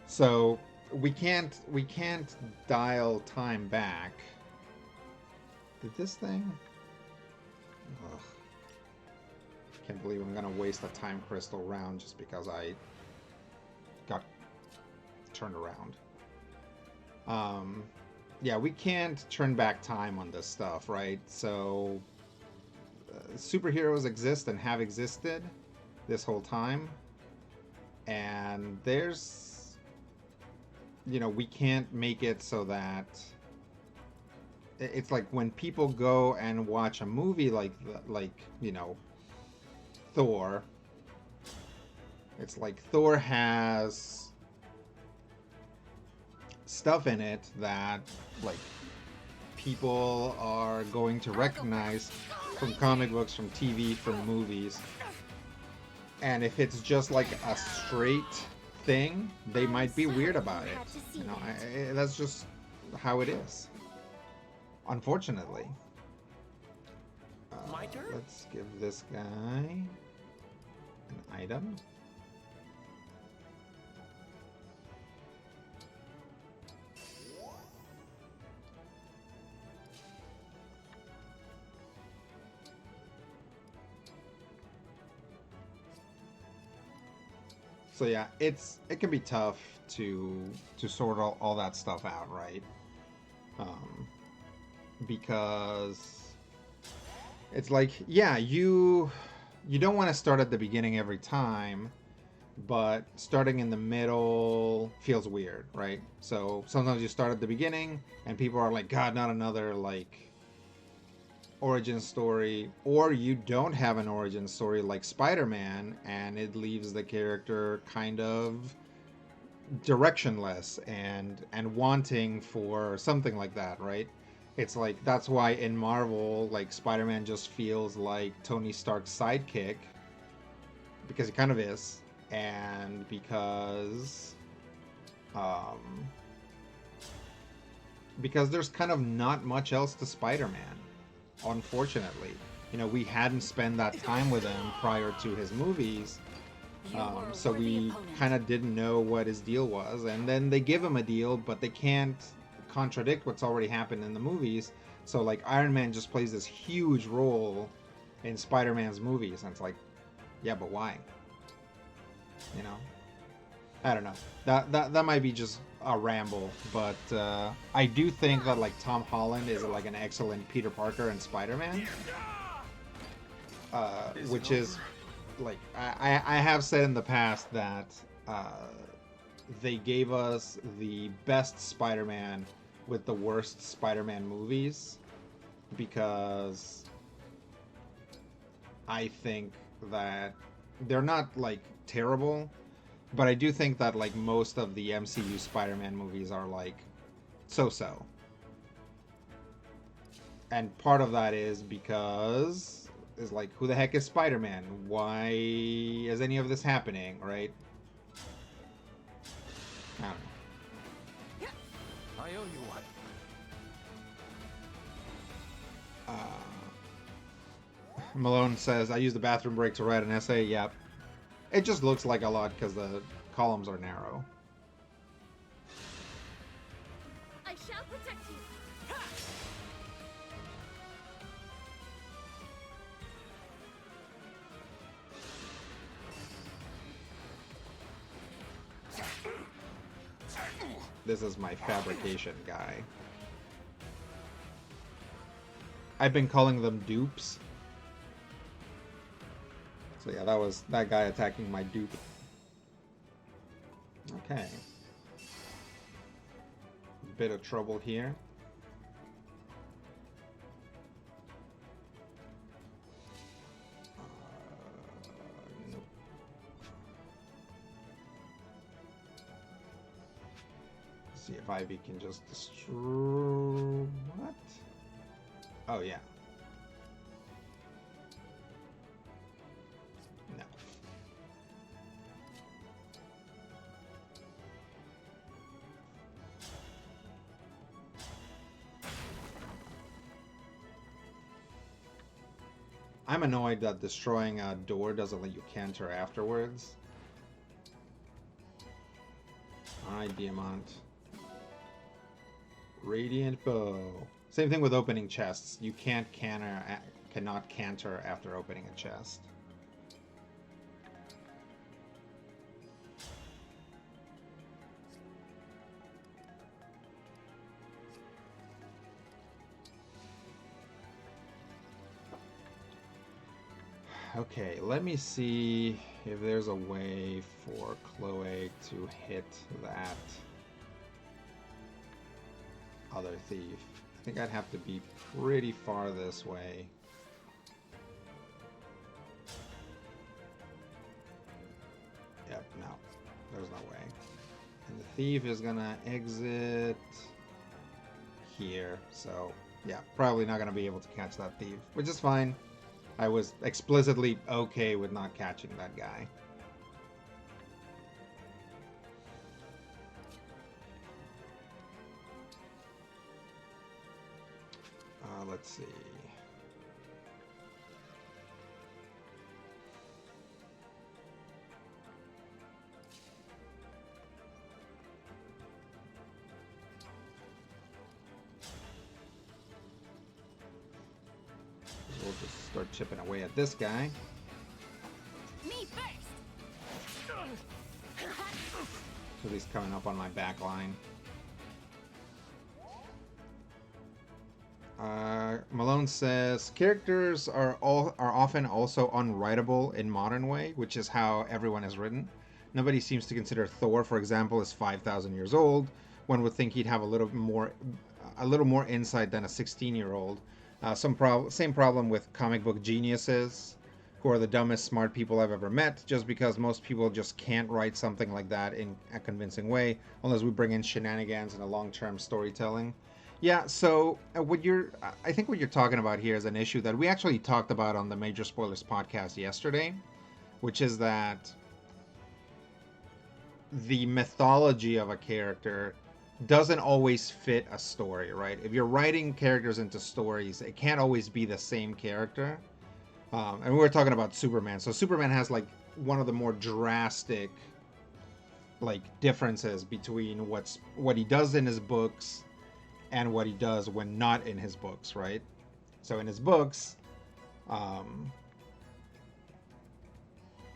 So we can't dial time back. Did this thing? Ugh. Can't believe I'm gonna waste a time crystal round just because I got turned around. Yeah, we can't turn back time on this stuff, right? So superheroes exist and have existed this whole time, and there's, you know, we can't make it so that it's like when people go and watch a movie like you know, Thor. It's like Thor has stuff in it that like people are going to recognize from comic books, from TV, from movies. And if it's just like a straight thing, they might be weird about it. You know, that's just how it is. Unfortunately. My turn? Let's give this guy an item. So yeah, it can be tough to sort all that stuff out, right? Because it's like, yeah, you don't want to start at the beginning every time, but starting in the middle feels weird, right? So sometimes you start at the beginning and people are like, God, not another like origin story, or you don't have an origin story like Spider-Man and it leaves the character kind of directionless and wanting for something like that, right? It's like, that's why in Marvel, like, Spider-Man just feels like Tony Stark's sidekick, because he kind of is, and because there's kind of not much else to Spider-Man. Unfortunately, you know, we hadn't spent that time with him prior to his movies, so we kind of didn't know what his deal was. And then they give him a deal, but they can't contradict what's already happened in the movies. So like Iron Man just plays this huge role in Spider-Man's movies, and it's like, yeah, but why? You know, I don't know. That might be just a ramble, but I do think that like Tom Holland is like an excellent Peter Parker and Spider-Man, which is like I have said in the past that they gave us the best Spider-Man with the worst Spider-Man movies, because I think that they're not like terrible, but I do think that like most of the MCU Spider-Man movies are like so-so. And part of that is because it's like, who the heck is Spider-Man? Why is any of this happening, right? I don't know. I owe you one. Malone says, I used the bathroom break to write an essay. Yep. It just looks like a lot because the columns are narrow. I shall protect you. This is my fabrication guy. I've been calling them dupes. So yeah, that was that guy attacking my dupe. Okay. Bit of trouble here. Nope. See if Ivy can just destroy... What? Oh, yeah. No. I'm annoyed that destroying a door doesn't let you canter afterwards. Alright, Diamant. Radiant Bow. Same thing with opening chests. You cannot canter after opening a chest. Okay, let me see if there's a way for Chloe to hit that other thief. I think I'd have to be pretty far this way. Yep, no. There's no way. And the thief is gonna exit here. So, yeah, probably not gonna be able to catch that thief, which is fine. I was explicitly okay with not catching that guy. Let's see. We'll just start chipping away at this guy. Me first. So he's coming up on my back line. Malone says characters are often also unwritable in modern way, which is how everyone is written. Nobody seems to consider Thor, for example, as 5,000 years old. One would think he'd have a little more insight than a 16-year-old. Same problem with comic book geniuses, who are the dumbest smart people I've ever met, just because most people just can't write something like that in a convincing way, unless we bring in shenanigans and a long-term storytelling. Yeah, so I think what you're talking about here is an issue that we actually talked about on the Major Spoilers podcast yesterday, which is that the mythology of a character doesn't always fit a story, right? If you're writing characters into stories, it can't always be the same character. And we were talking about Superman. So Superman has like one of the more drastic like differences between what he does in his books and what he does when not in his books, right? So in his books,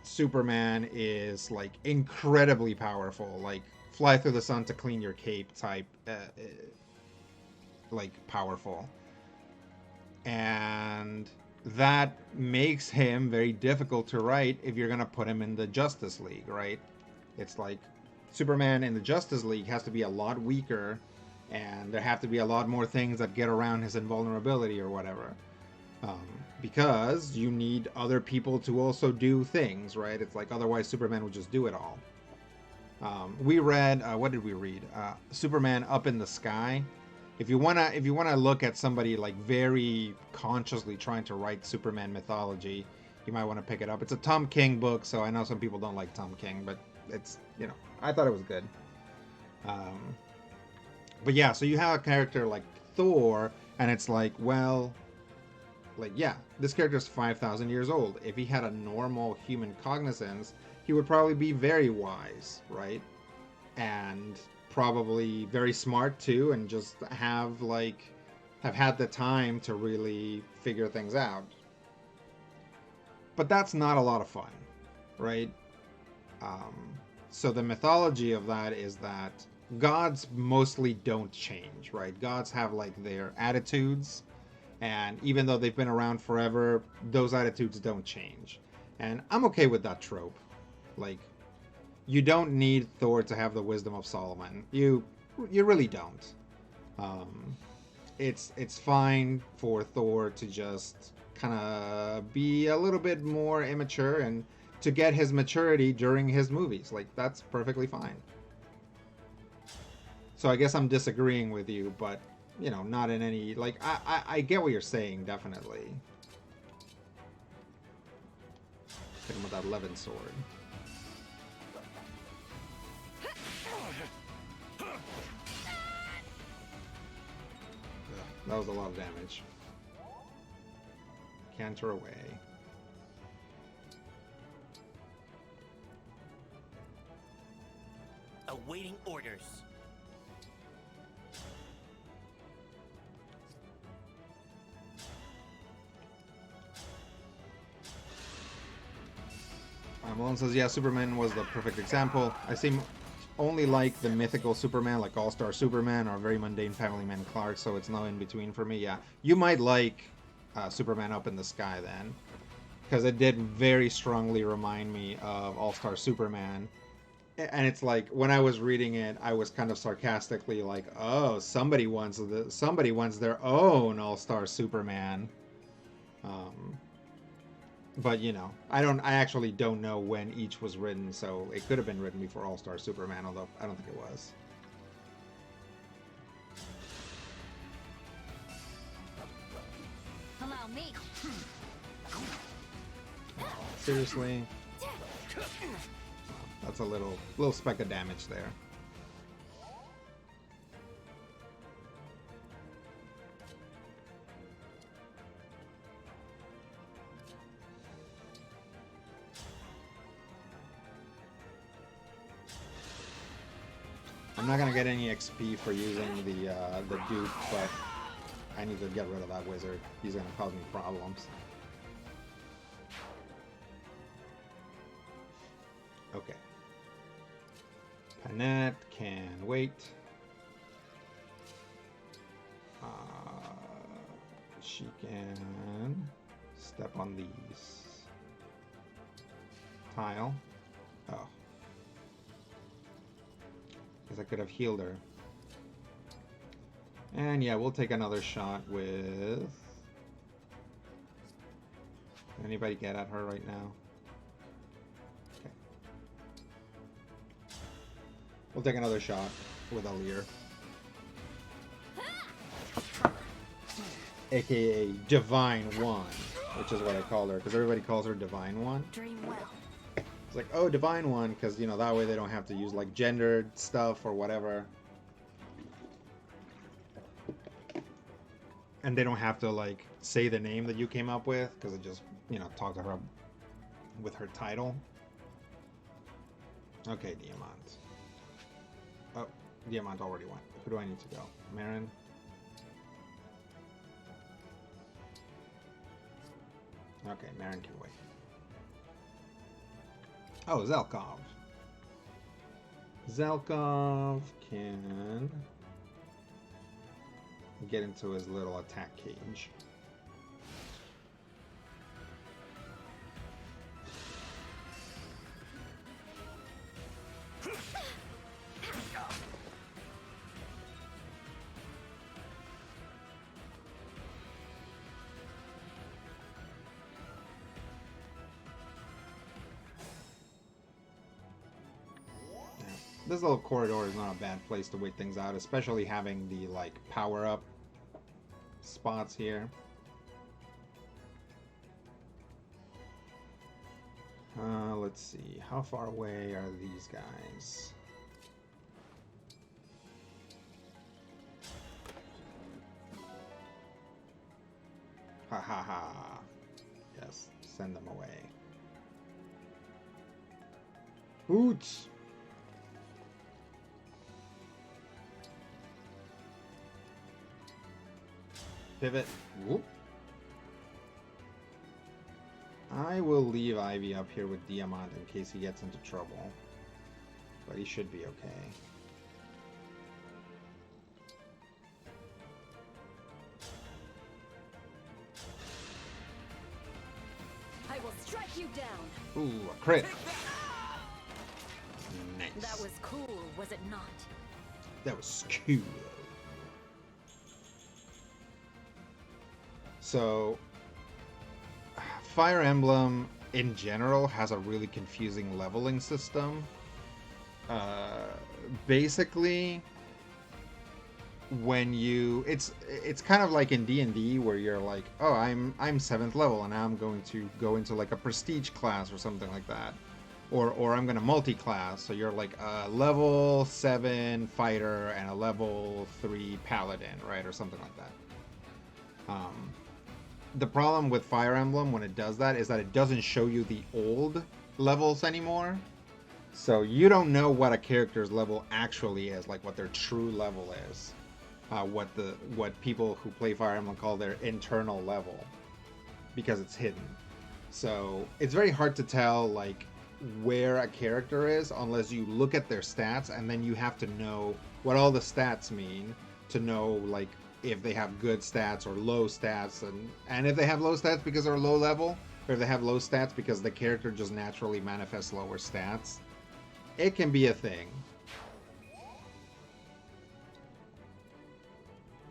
Superman is like incredibly powerful, like fly through the sun to clean your cape type, like powerful. And that makes him very difficult to write if you're gonna put him in the Justice League, right? It's like Superman in the Justice League has to be a lot weaker, and there have to be a lot more things that get around his invulnerability or whatever. Because you need other people to also do things, right? It's like otherwise Superman would just do it all. We read, what did we read? Superman Up in the Sky. If you wanna look at somebody like very consciously trying to write Superman mythology, you might want to pick it up. It's a Tom King book, so I know some people don't like Tom King, but it's, I thought it was good. But yeah, so you have a character like Thor, and it's like, well, like, yeah, this character's 5,000 years old. If he had a normal human cognizance, he would probably be very wise, right? And probably very smart too, and just have had the time to really figure things out. But that's not a lot of fun, right? So the mythology of that is that gods mostly don't change, right? Gods have like their attitudes, and even though they've been around forever, those attitudes don't change. And I'm okay with that trope. Like, you don't need Thor to have the wisdom of Solomon. You really don't. It's fine for Thor to just kind of be a little bit more immature and to get his maturity during his movies. Like, that's perfectly fine. So I guess I'm disagreeing with you, but, you know, not in any... Like, I get what you're saying, definitely. Hit him with that Levin sword. Ugh, that was a lot of damage. Canter away. Awaiting orders. Malone says, yeah, Superman was the perfect example. I seem only like the mythical Superman, like All-Star Superman, or very mundane Family Man Clark, so it's no in between for me. Yeah, you might like Superman Up in the Sky then, because it did very strongly remind me of All-Star Superman. And it's like, when I was reading it, I was kind of sarcastically like, oh, somebody wants their own All-Star Superman. But, you know, I actually don't know when each was written, so it could have been written before All-Star Superman, although I don't think it was. Allow me. Seriously? That's a little speck of damage there. I'm not gonna get any XP for using the Duke, but I need to get rid of that wizard. He's gonna cause me problems. Okay. Panette can wait. She can step on these. Tile. Oh. Because I could have healed her. And yeah, we'll take another shot with... Can anybody get at her right now? Okay. We'll take another shot with Alir. AKA Divine One, which is what I call her, because everybody calls her Divine One. Dream well. It's like, oh, Divine One, because, you know, that way they don't have to use, like, gendered stuff or whatever. And they don't have to, like, say the name that you came up with, because it just, you know, talk to her with her title. Okay, Diamant. Oh, Diamant already went. Who do I need to go? Marin? Okay, Marin can wait. Oh, Zelkov. Zelkov can get into his little attack cage. This little corridor is not a bad place to wait things out, especially having the, like, power-up spots here. Let's see. How far away are these guys? Ha ha ha. Yes, send them away. Hoots! Pivot. Whoop. I will leave Ivy up here with Diamant in case he gets into trouble. But he should be okay. I will strike you down. Ooh, a crit. Nice. That was cool, was it not? That was cool. So, Fire Emblem in general has a really confusing leveling system. Basically, when you it's kind of like in D&D where you're like, oh, I'm 7th level and now I'm going to go into like a prestige class or something like that, or I'm going to multi-class, so you're like a level 7 fighter and a level 3 paladin, right, or something like that. The problem with Fire Emblem when it does that is that it doesn't show you the old levels anymore. So you don't know what a character's level actually is, like what their true level is. What people who play Fire Emblem call their internal level, because it's hidden. So it's very hard to tell like where a character is unless you look at their stats, and then you have to know what all the stats mean to know like if they have good stats or low stats, and if they have low stats because they're low level, or if they have low stats because the character just naturally manifests lower stats. It can be a thing.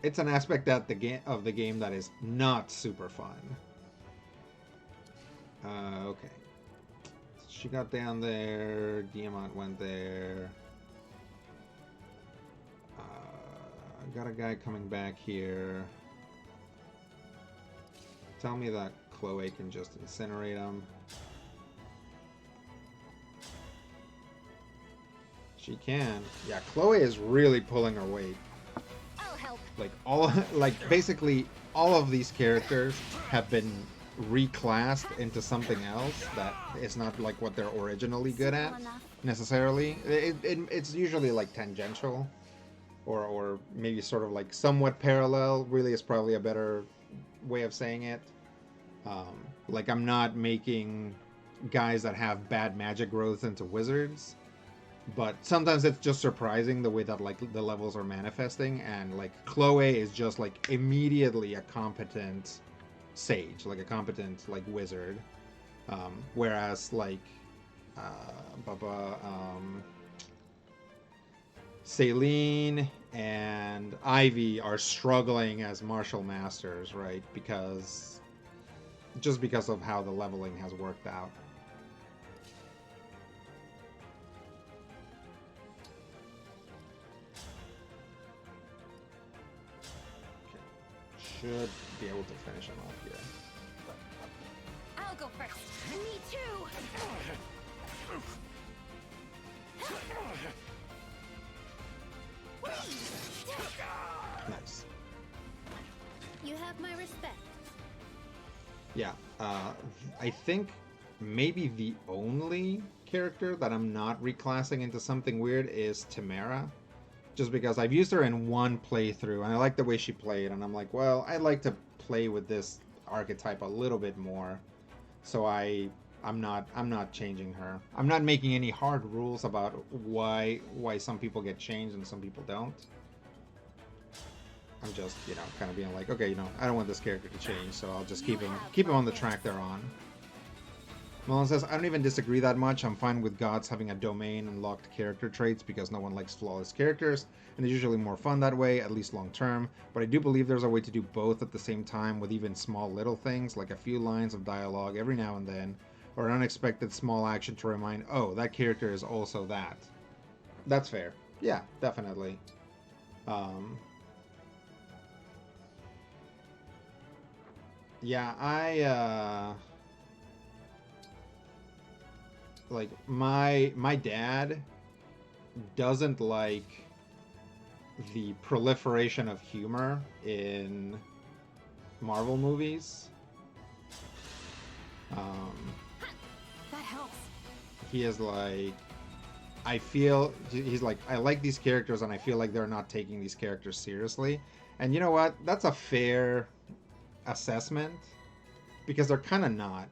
It's an aspect of the game that is not super fun. Okay. She got down there. Diamant went there. I got a guy coming back here. Tell me that Chloe can just incinerate him. She can. Yeah, Chloe is really pulling her weight. I'll help. Basically all of these characters have been reclassed into something else that is not like what they're originally good at necessarily. It's usually like tangential, or maybe sort of like somewhat parallel. Really is probably a better way of saying it. Like I'm not making guys that have bad magic growth into wizards. But sometimes it's just surprising the way that like the levels are manifesting, and like Chloe is just like immediately a competent sage, like a competent like wizard, whereas like Celine and Ivy are struggling as martial masters, right? Because of how the leveling has worked out. Should be able to finish him off here. I'll go first. Me too. Nice. You have my respect. Yeah, I think maybe the only character that I'm not reclassing into something weird is Tamara. Just because I've used her in one playthrough and I like the way she played, and I'm like, well, I'd like to play with this archetype a little bit more. So I'm not changing her. I'm not making any hard rules about why some people get changed and some people don't. I'm just, kind of being like, okay, I don't want this character to change, so I'll just keep him on the track they're on. Mullen says, I don't even disagree that much. I'm fine with gods having a domain and locked character traits because no one likes flawless characters, and it's usually more fun that way, at least long term. But I do believe there's a way to do both at the same time with even small little things, like a few lines of dialogue every now and then, or an unexpected small action to remind, oh, that character is also that. That's fair. Yeah, definitely. Yeah, like my dad doesn't like the proliferation of humor in Marvel movies. That helps. He is like, he's like, I like these characters and I feel like they're not taking these characters seriously. And you know what? That's a fair assessment because they're kind of not.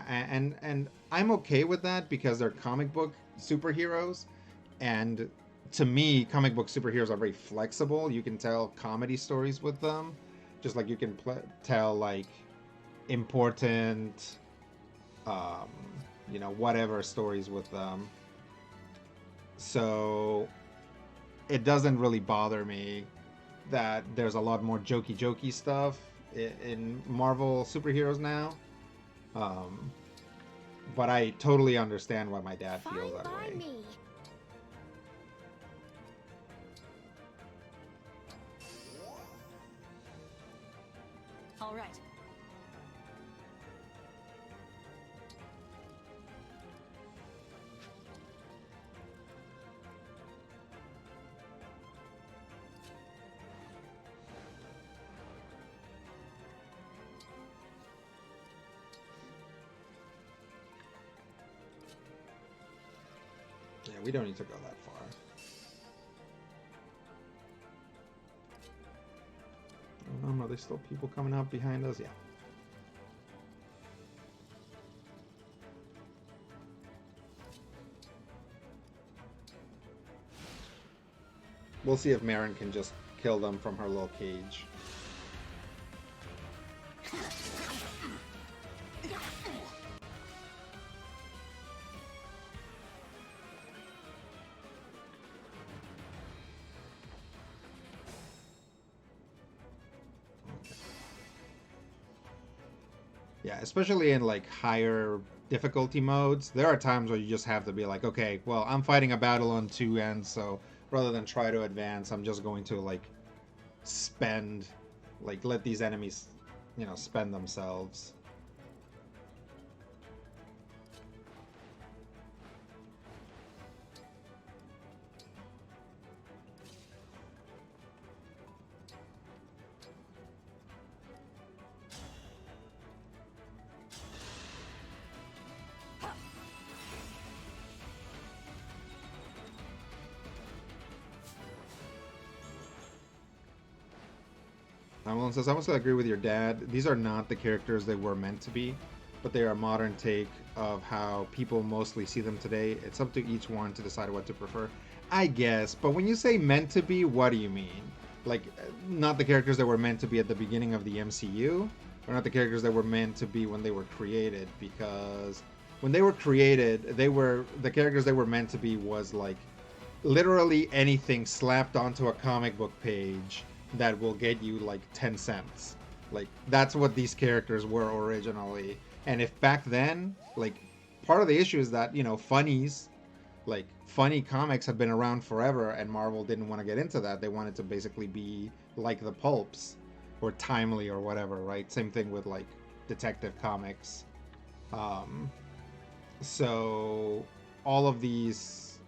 And I'm okay with that because they're comic book superheroes, and to me, comic book superheroes are very flexible. You can tell comedy stories with them, just like you can tell like important, um, whatever stories with them. So it doesn't really bother me that there's a lot more jokey stuff in Marvel superheroes now. Um, but I totally understand why my dad Fine feels that by way. me. All right. Yeah, we don't need to go that far. Are there still people coming up behind us? Yeah. We'll see if Marin can just kill them from her little cage. Yeah, especially in like higher difficulty modes, there are times where you just have to be like, okay, well, I'm fighting a battle on two ends, so rather than try to advance, I'm just going to like spend, like let these enemies, spend themselves. Alan says, I mostly agree with your dad. These are not the characters they were meant to be, but they are a modern take of how people mostly see them today. It's up to each one to decide what to prefer. I guess, but when you say meant to be, what do you mean? Like, not the characters that were meant to be at the beginning of the MCU, or not the characters that were meant to be when they were created? Because when they were created, the characters they were meant to be was like literally anything slapped onto a comic book page that will get you like 10 cents. Like, that's what these characters were originally. And if back then, like, part of the issue is that, funnies, like, funny comics have been around forever, and Marvel didn't want to get into that. They wanted to basically be like the pulps, or timely, or whatever, right? Same thing with, like, Detective Comics. So, all of these,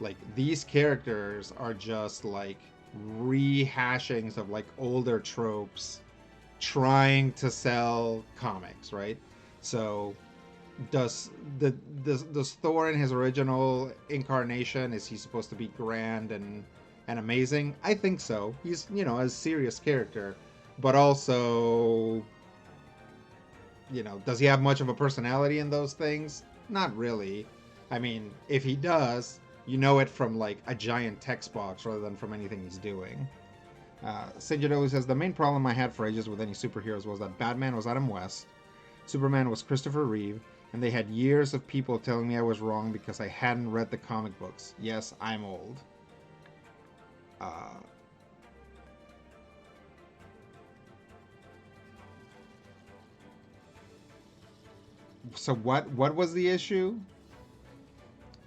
like, these characters are just, like, rehashings of like older tropes trying to sell comics, right? So does Thor in his original incarnation, is he supposed to be grand and amazing? I think so. He's, a serious character, but also, does he have much of a personality in those things? Not really. I mean, if he does, you know it from like a giant text box rather than from anything he's doing. Sigurd says, the main problem I had for ages with any superheroes was that Batman was Adam West, Superman was Christopher Reeve, and they had years of people telling me I was wrong because I hadn't read the comic books. Yes, I'm old. So what was the issue?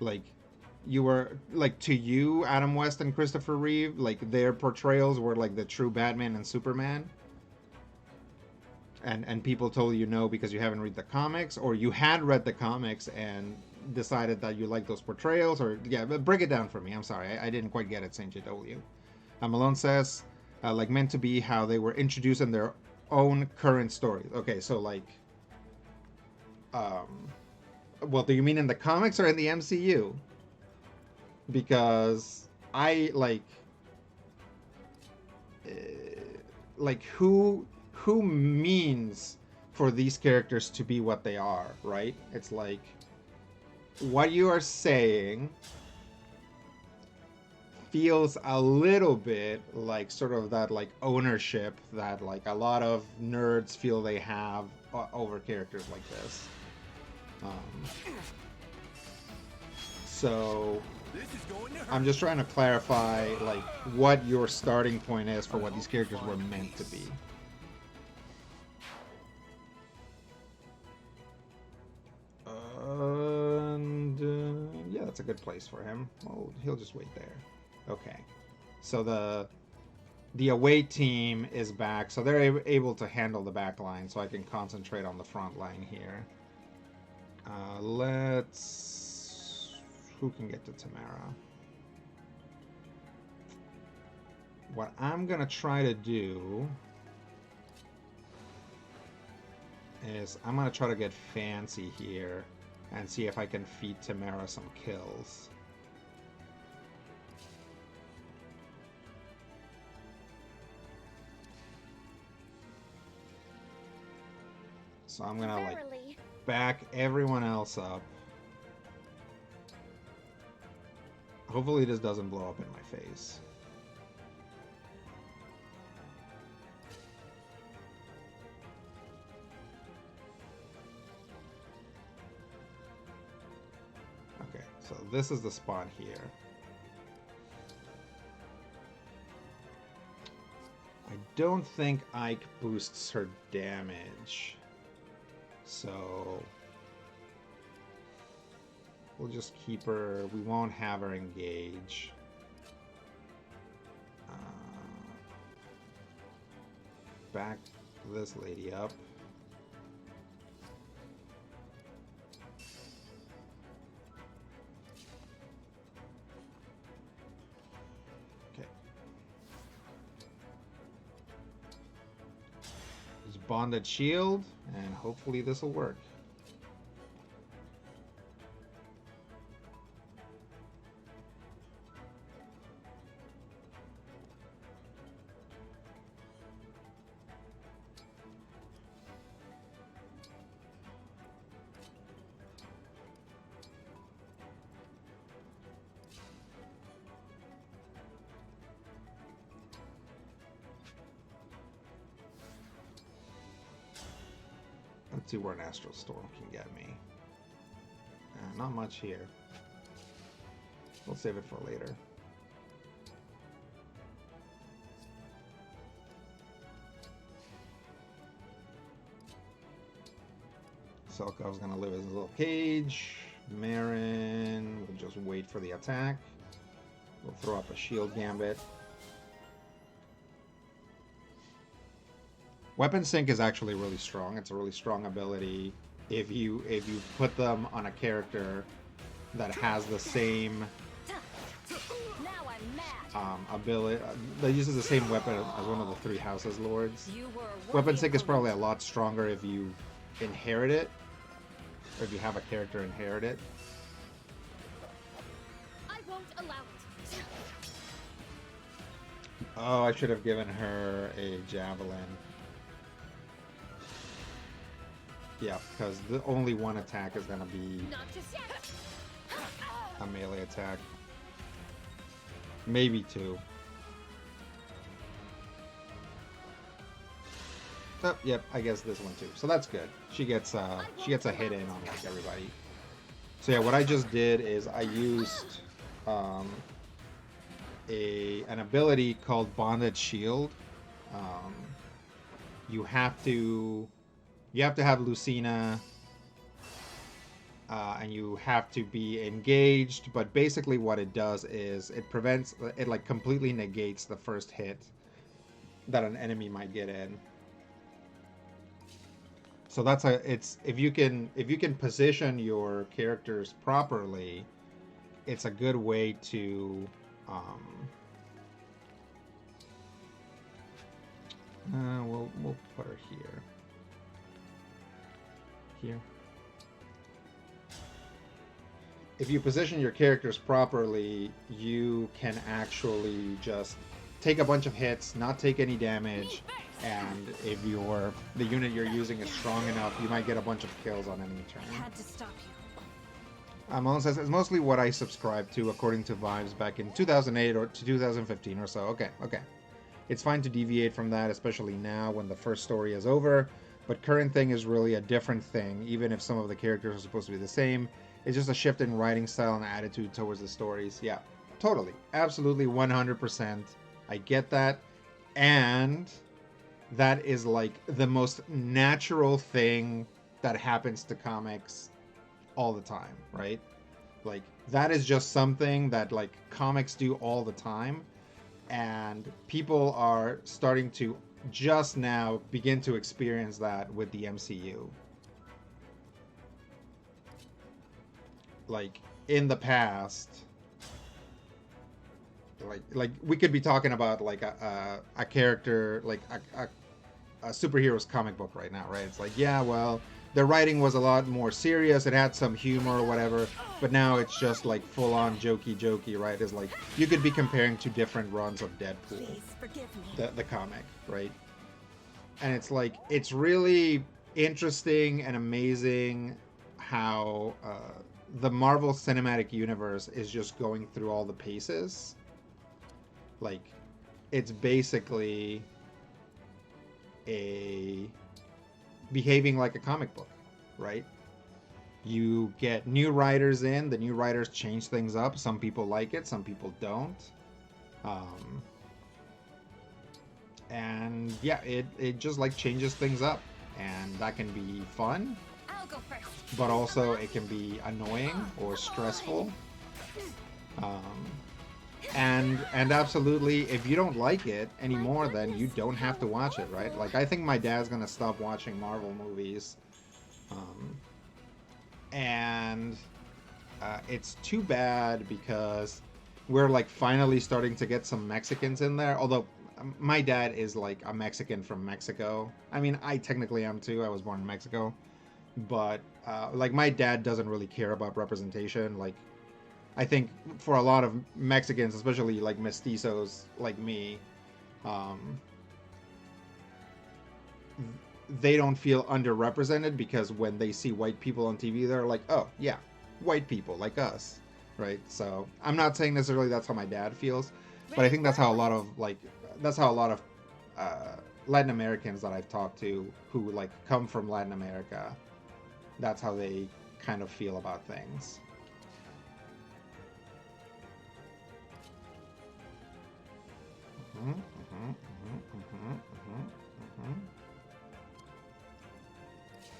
Like, you were like, to you, Adam West and Christopher Reeve, like their portrayals were like the true Batman and Superman, and people told you no because you haven't read the comics, or you had read the comics and decided that you like those portrayals, or yeah, but break it down for me. I'm sorry, I didn't quite get it, Saint JW. Malone says, like meant to be how they were introduced in their own current stories. Okay, so like, well, do you mean in the comics or in the MCU? Because I like like who means for these characters to be what they are, right? It's like what you are saying feels a little bit like sort of that like ownership that like a lot of nerds feel they have over characters like this. So I'm just trying to clarify like what your starting point is for what these characters were meant to be. And yeah, that's a good place for him. Well, he'll just wait there. Okay, so the away team is back, so they're able to handle the back line, so I can concentrate on the front line here. Let's... Who can get to Tamara? What I'm gonna try to do is I'm gonna try to get fancy here and see if I can feed Tamara some kills. So I'm gonna like back everyone else up. Hopefully this doesn't blow up in my face. Okay, so this is the spot here. I don't think Ike boosts her damage. So we'll just keep her. We won't have her engage. Back this lady up. Okay. Use bonded shield, and hopefully this will work. Let's see where an Astral Storm can get me. Not much here. We'll save it for later. Selkov's gonna live in his little cage. Marin will just wait for the attack. We'll throw up a shield gambit. Weapon sync is actually really strong. It's a really strong ability if you put them on a character that has the same ability that uses the same weapon as one of the three houses lords. Weapon sync is probably a lot stronger if you inherit it, or if you have a character inherit it. I won't allow it. Oh, I should have given her a javelin. Yeah, because the only one attack is going to be a melee attack. Maybe two. Oh, yep, I guess this one too. So that's good. She gets a hit in on like everybody. So yeah, what I just did is I used an ability called Bonded Shield. You have to have Lucina, and you have to be engaged, but basically what it does is it like completely negates the first hit that an enemy might get in. So that's if you can position your characters properly, it's a good way to we'll put her here. Here. If you position your characters properly, you can actually just take a bunch of hits, not take any damage, and if the unit you're using is strong enough, you might get a bunch of kills on enemy turn. I had to stop you. It's mostly what I subscribed to according to Vibes back in 2008 or to 2015 or so. Okay. It's fine to deviate from that, especially now when the first story is over, but current thing is really a different thing, even if some of the characters are supposed to be the same. It's just a shift in writing style and attitude towards the stories. Yeah, totally. Absolutely 100%. I get that. And that is like the most natural thing that happens to comics all the time, right? Like that is just something that like comics do all the time, and people are starting to just now begin to experience that with the MCU. Like in the past, like we could be talking about like a character, like a superhero's comic book right now, right? It's like, yeah, well, the writing was a lot more serious. It had some humor or whatever, but now it's just like full on jokey, right? It's like you could be comparing two different runs of Deadpool, Please forgive me. the comic, right? And it's like, it's really interesting and amazing how the Marvel Cinematic Universe is just going through all the paces. Like, it's basically behaving like a comic book, right? You get new writers in, the new writers change things up. Some people like it, some people don't. And yeah, it just like changes things up, and that can be fun, I'll go first. but also it can be annoying or stressful. And absolutely, if you don't like it anymore, then you don't have to watch it, right? Like, I think my dad's gonna stop watching Marvel movies, and it's too bad because we're like finally starting to get some Mexicans in there. Although my dad is like a Mexican from Mexico. I mean, I technically am too. I was born in Mexico, but like my dad doesn't really care about representation. Like, I think for a lot of Mexicans, especially like mestizos like me, they don't feel underrepresented because when they see white people on TV, they're like, oh, yeah, white people like us, right? So I'm not saying necessarily that's how my dad feels, but I think that's how a lot of Latin Americans that I've talked to who like come from Latin America, that's how they kind of feel about things.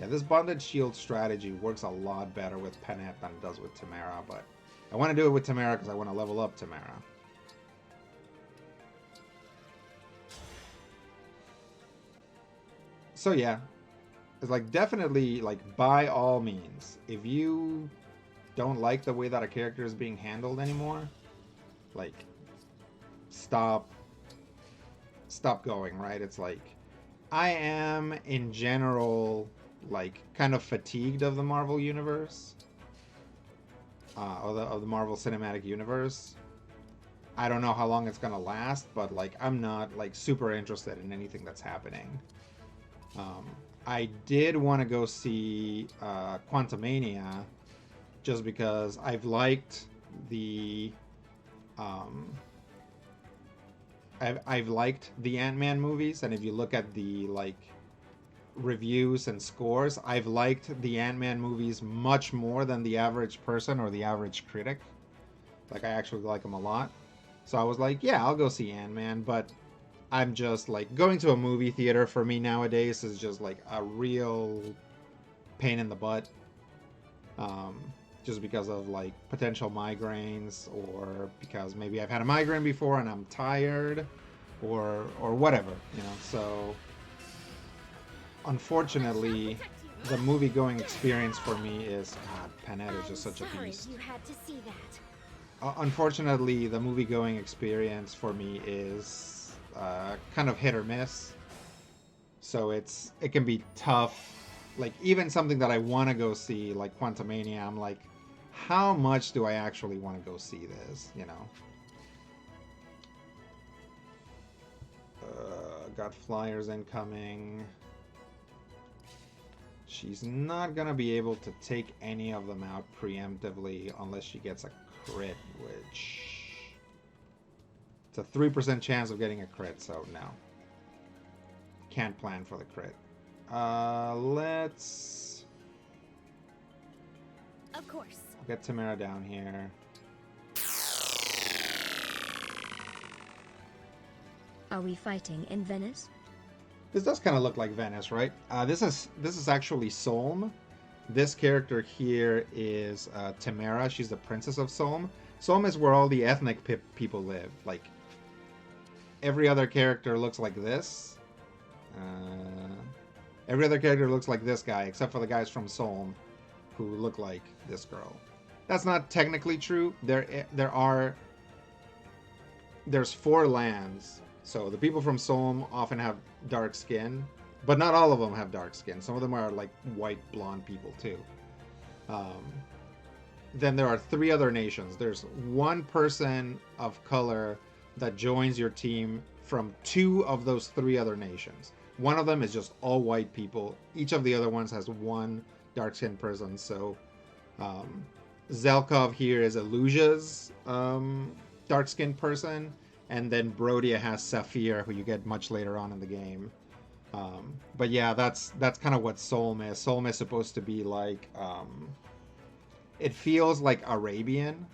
Yeah, this bonded shield strategy works a lot better with Pennet than it does with Tamara, but I want to do it with Tamara because I want to level up Tamara. So yeah, it's like definitely like by all means, if you don't like the way that a character is being handled anymore, like stop going, right? It's like I am in general like kind of fatigued of the Marvel universe, of the Marvel Cinematic Universe. I don't know how long it's gonna last, but like I'm not like super interested in anything that's happening. I did want to go see Quantumania just because I've liked the I've liked the Ant-Man movies, and if you look at the like reviews and scores, I've liked the Ant-Man movies much more than the average person or the average critic. Like, I actually like them a lot. So I was like, yeah, I'll go see Ant-Man, but I'm just like, going to a movie theater for me nowadays is just like a real pain in the butt. Just because of like potential migraines, or because maybe I've had a migraine before and I'm tired, or whatever, you know. So unfortunately, the movie-going experience for me is, God, Panetta is just such a beast. You had to see that. Unfortunately, the movie-going experience for me is kind of hit or miss. So it can be tough. Like, even something that I want to go see, like Quantumania, I'm like, how much do I actually want to go see this, you know? Got flyers incoming. She's not gonna be able to take any of them out preemptively unless she gets a crit, which... It's a 3% chance of getting a crit, so no. Can't plan for the crit. Let's... Of course. Get Tamara down here. Are we fighting in Venice? This does kind of look like Venice, right? This is actually Solm. This character here is Tamara. She's the princess of Solm. Solm is where all the ethnic people live. Like, every other character looks like this. Every other character looks like this guy, except for the guys from Solm, who look like this girl. That's not technically true. There's 4 lands. So the people from Solm often have dark skin, but not all of them have dark skin. Some of them are like white, blonde people too. Then there are 3 other nations. There's 1 person of color that joins your team from 2 of those 3 other nations. One of them is just all white people. Each of the other ones has 1 dark-skinned person. So Zelkov here is Elusia's dark-skinned person. And then Brodia has Saphir, who you get much later on in the game. But yeah, that's kind of what Solm is. Solm is supposed to be like... it feels like Arabian.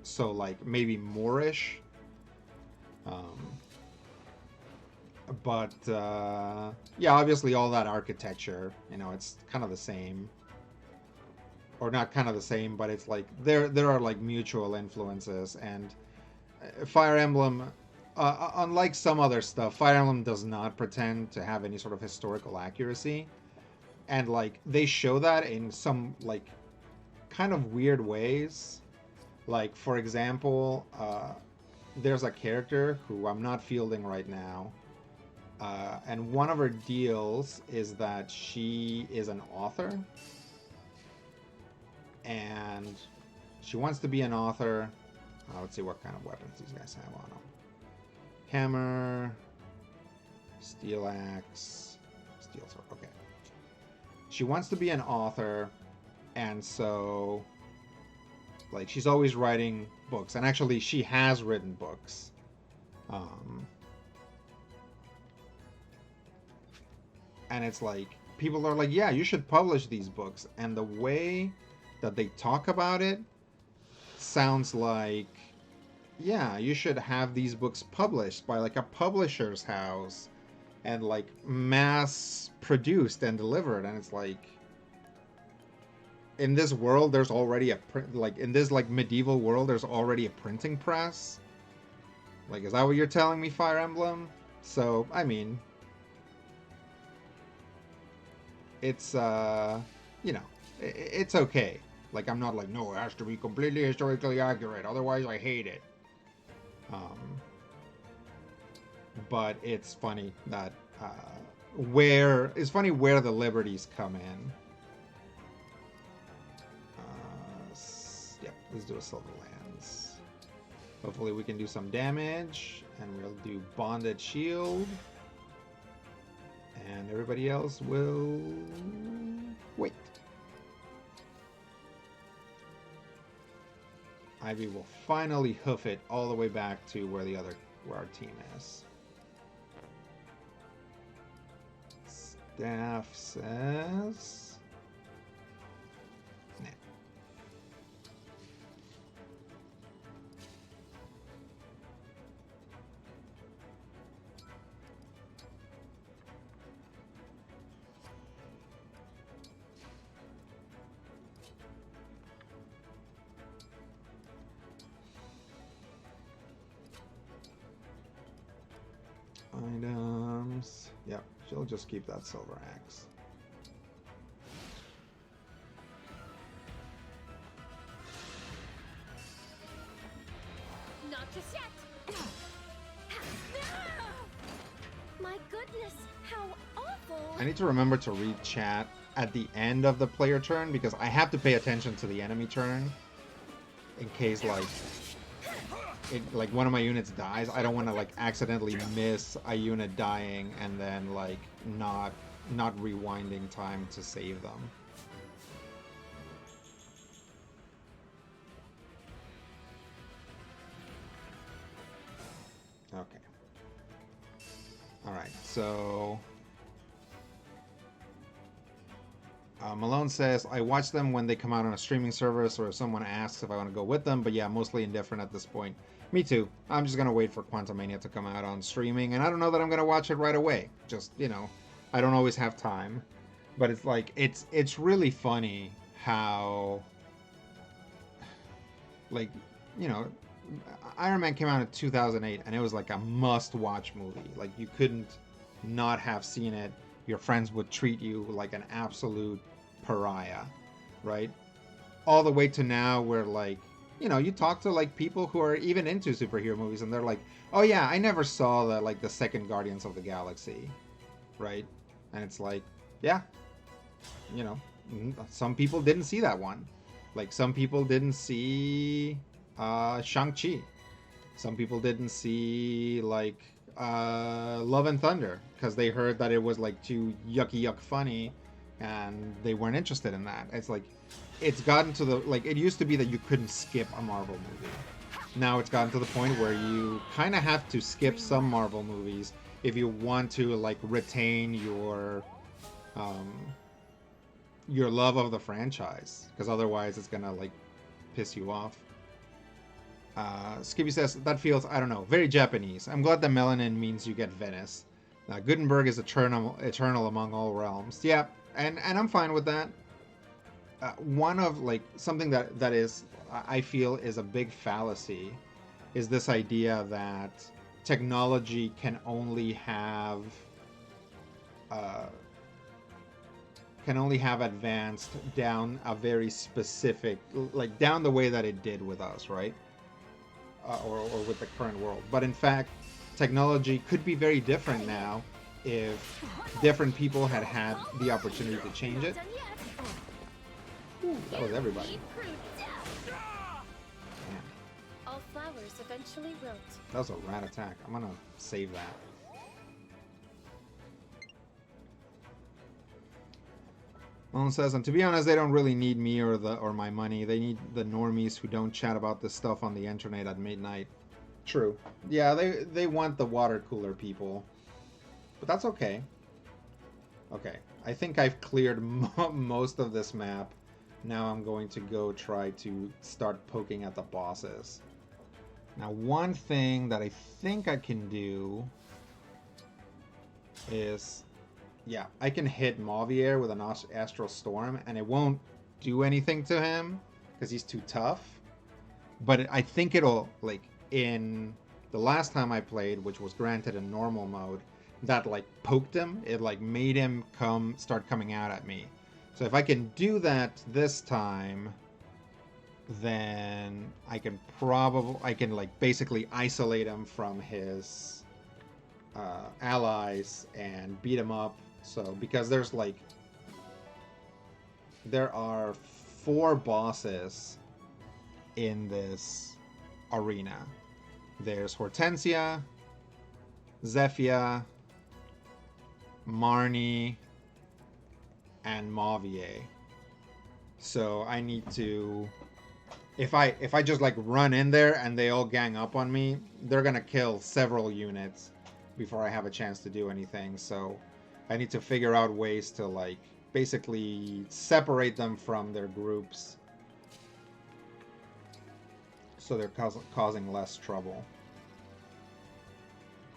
So like maybe Moorish. But yeah, obviously all that architecture, you know, it's kind of the same. Or not kind of the same, but it's like there are like mutual influences. And Fire Emblem, unlike some other stuff, Fire Emblem does not pretend to have any sort of historical accuracy. And like they show that in some like kind of weird ways. Like, for example, there's a character who I'm not fielding right now. And one of her deals is that she is an author. And she wants to be an author. Let's see what kind of weapons these guys have on them. Hammer. Steel axe. Steel sword. Okay. She wants to be an author. And so... like, she's always writing books. And actually, she has written books. And it's like, people are like, yeah, you should publish these books. And the way that they talk about it sounds like, yeah, you should have these books published by, like, a publisher's house. And, like, mass produced and delivered. And it's like... in this world, there's already a in this like medieval world, there's already a printing press. Like, is that what you're telling me, Fire Emblem? So, I mean, it's you know, it's okay. Like, I'm not like, no, it has to be completely historically accurate, otherwise I hate it. But it's funny that where the liberties come in. Yep, let's do a Silver Lands. Hopefully we can do some damage, and we'll do Bonded Shield. And everybody else will wait. Ivy will finally hoof it all the way back to where our team is. Staff says... items. Yep, she'll just keep that silver axe. Not just yet. My goodness, how awful. I need to remember to read chat at the end of the player turn, because I have to pay attention to the enemy turn in case, like, like one of my units dies, I don't want to like accidentally miss a unit dying and then like not rewinding time to save them. Okay. All right, so Malone says, I watch them when they come out on a streaming service or if someone asks if I want to go with them, but yeah, mostly indifferent at this point. Me too. I'm just going to wait for Quantumania to come out on streaming, and I don't know that I'm going to watch it right away. Just, you know, I don't always have time. But it's like, it's really funny how, like, you know, Iron Man came out in 2008, and it was like a must-watch movie. Like, you couldn't not have seen it. Your friends would treat you like an absolute pariah, right? All the way to now where, like, you know, you talk to like people who are even into superhero movies and they're like, oh yeah, I never saw the second Guardians of the Galaxy, right? And it's like, yeah, you know, some people didn't see that one. Like, some people didn't see Shang-Chi. Some people didn't see like Love and Thunder because they heard that it was like too yuck funny and they weren't interested in that. It's like, it's gotten to the, like, it used to be that you couldn't skip a Marvel movie. Now it's gotten to the point where you kind of have to skip some Marvel movies if you want to like retain your love of the franchise, because otherwise it's gonna like piss you off. Skippy says, that feels, I don't know, very Japanese. I'm glad the melanin means you get Venice. Gutenberg is eternal among all realms. Yeah, and I'm fine with that. One of, like, something that is, I feel, is a big fallacy is this idea that technology can only have advanced down a very specific, like, down the way that it did with us, right? Or with the current world. But in fact, technology could be very different now if different people had the opportunity to change it. Ooh, that was everybody. Man, All flowers eventually wilt. that was a rat attack. I'm gonna save that. Malone says, and to be honest, they don't really need me or my money. They need the normies who don't chat about this stuff on the internet at midnight. True. Yeah, they want the water cooler people. But that's okay. Okay, I think I've cleared most of this map. Now I'm going to go try to start poking at the bosses. Now, one thing that I think I can do is, yeah, I can hit Mauvier with an Astral Storm, and it won't do anything to him because he's too tough. But I think it'll, like, in the last time I played, which was granted in normal mode, that, like, poked him. It, like, made him start coming out at me. So if I can do that this time, then I can like basically isolate him from his allies and beat him up. So because there are 4 bosses in this arena. There's Hortensia, Zephyr, Marnie, and Mauvier. So I need to, if I just like run in there and they all gang up on me, they're gonna kill several units before I have a chance to do anything. So I need to figure out ways to like basically separate them from their groups so they're causing less trouble.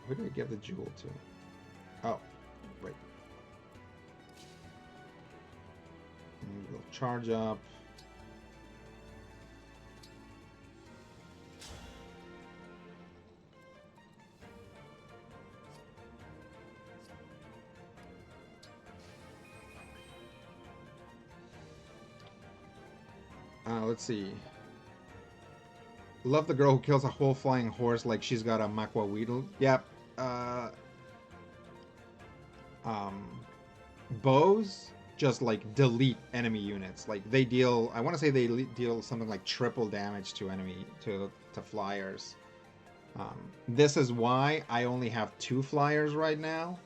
Where did I give the jewel to? Oh, wait. We'll charge up. Let's see. Love the girl who kills a whole flying horse like she's got a Makwa Weedle. Yep. Bows just like delete enemy units. Like they deal, I want to say they deal something like triple damage to flyers. This is why I only have 2 flyers right now.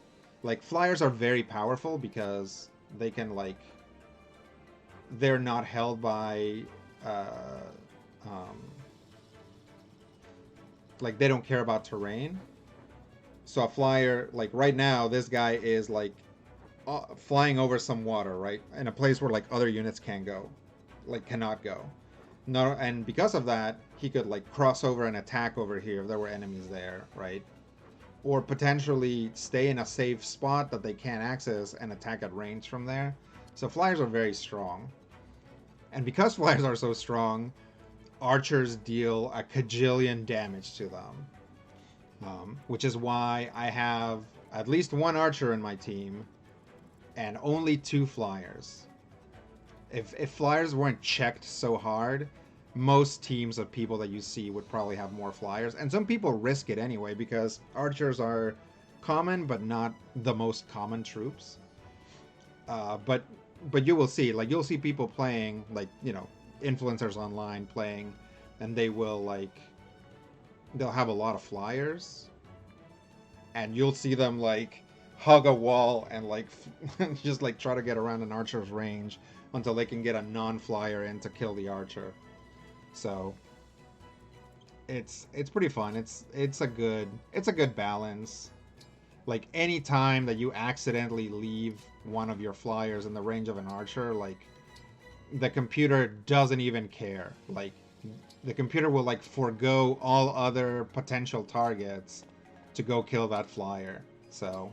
Like, flyers are very powerful because they can, like, they're not held by, um, like, they don't care about terrain. So a flyer, like, right now, this guy is, like, flying over some water, right? In a place where, like, other units can't go. Like, cannot go. No, and because of that, he could, like, cross over and attack over here if there were enemies there, right? Or potentially stay in a safe spot that they can't access and attack at range from there. So flyers are very strong. And because flyers are so strong, archers deal a cajillion damage to them. Which is why I have at least 1 archer in my team and only 2 flyers. If flyers weren't checked so hard, most teams of people that you see would probably have more flyers. And some people risk it anyway because archers are common but not the most common troops. But you will see, like, you'll see people playing, like, you know, influencers online playing, and they will, like, they'll have a lot of flyers, and you'll see them, like, hug a wall and, like, just, like, try to get around an archer's range until they can get a non-flyer in to kill the archer. So it's pretty fun. It's a good balance. Like, any time that you accidentally leave one of your flyers in the range of an archer, like, the computer doesn't even care. Like, the computer will, like, forego all other potential targets to go kill that flyer. So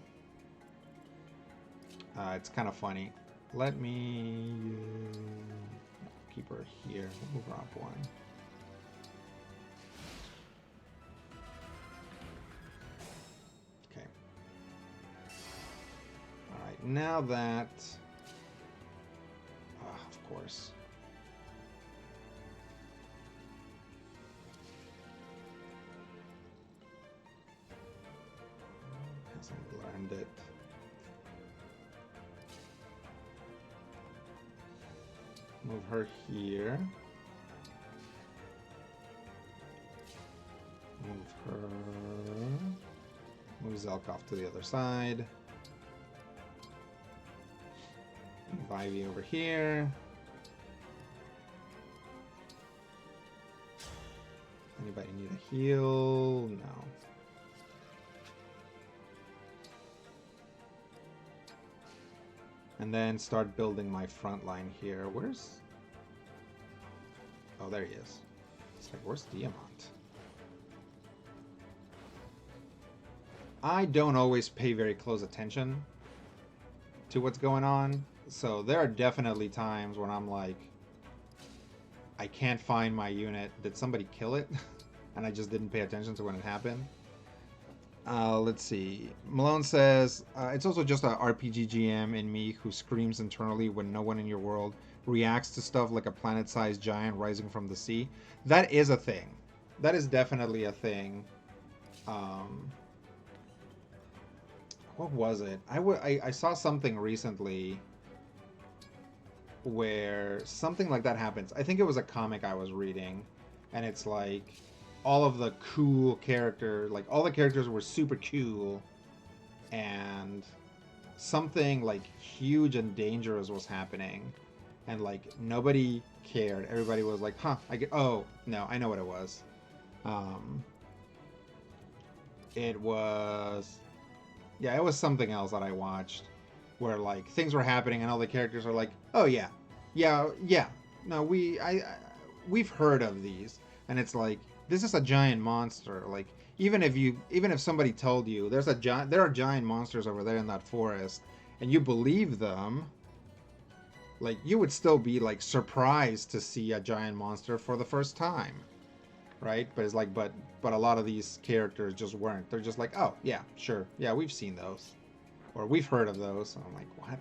it's kind of funny. Let me keep her here. We'll drop 1. Okay. All right. Now that, of course. Hasn't learned it. Move her here. Move her. Move Zelkov to the other side. Move Ivy over here. Anybody need a heal? No. And then start building my front line here. Where's... Oh, there he is. It's like, where's Diamant? I don't always pay very close attention to what's going on. So there are definitely times when I'm like, I can't find my unit. Did somebody kill it? And I just didn't pay attention to when it happened. Let's see. Malone says, it's also just a RPG GM in me who screams internally when no one in your world reacts to stuff like a planet-sized giant rising from the sea. That is a thing. That is definitely a thing. What was it? I saw something recently where something like that happens. I think it was a comic I was reading, and it's like all of the cool characters, like all the characters were super cool, and something like huge and dangerous was happening, and like nobody cared. Everybody was like, huh, oh no, I know what it was. It was something else that I watched where like things were happening and all the characters are like, oh yeah, no, we've heard of these, and it's like, this is a giant monster. Like, even if somebody told you there are giant monsters over there in that forest, and you believe them, like, you would still be like surprised to see a giant monster for the first time, right? But it's like, but a lot of these characters just weren't. They're just like, oh yeah, sure, yeah, we've seen those, or we've heard of those. And I'm like, what?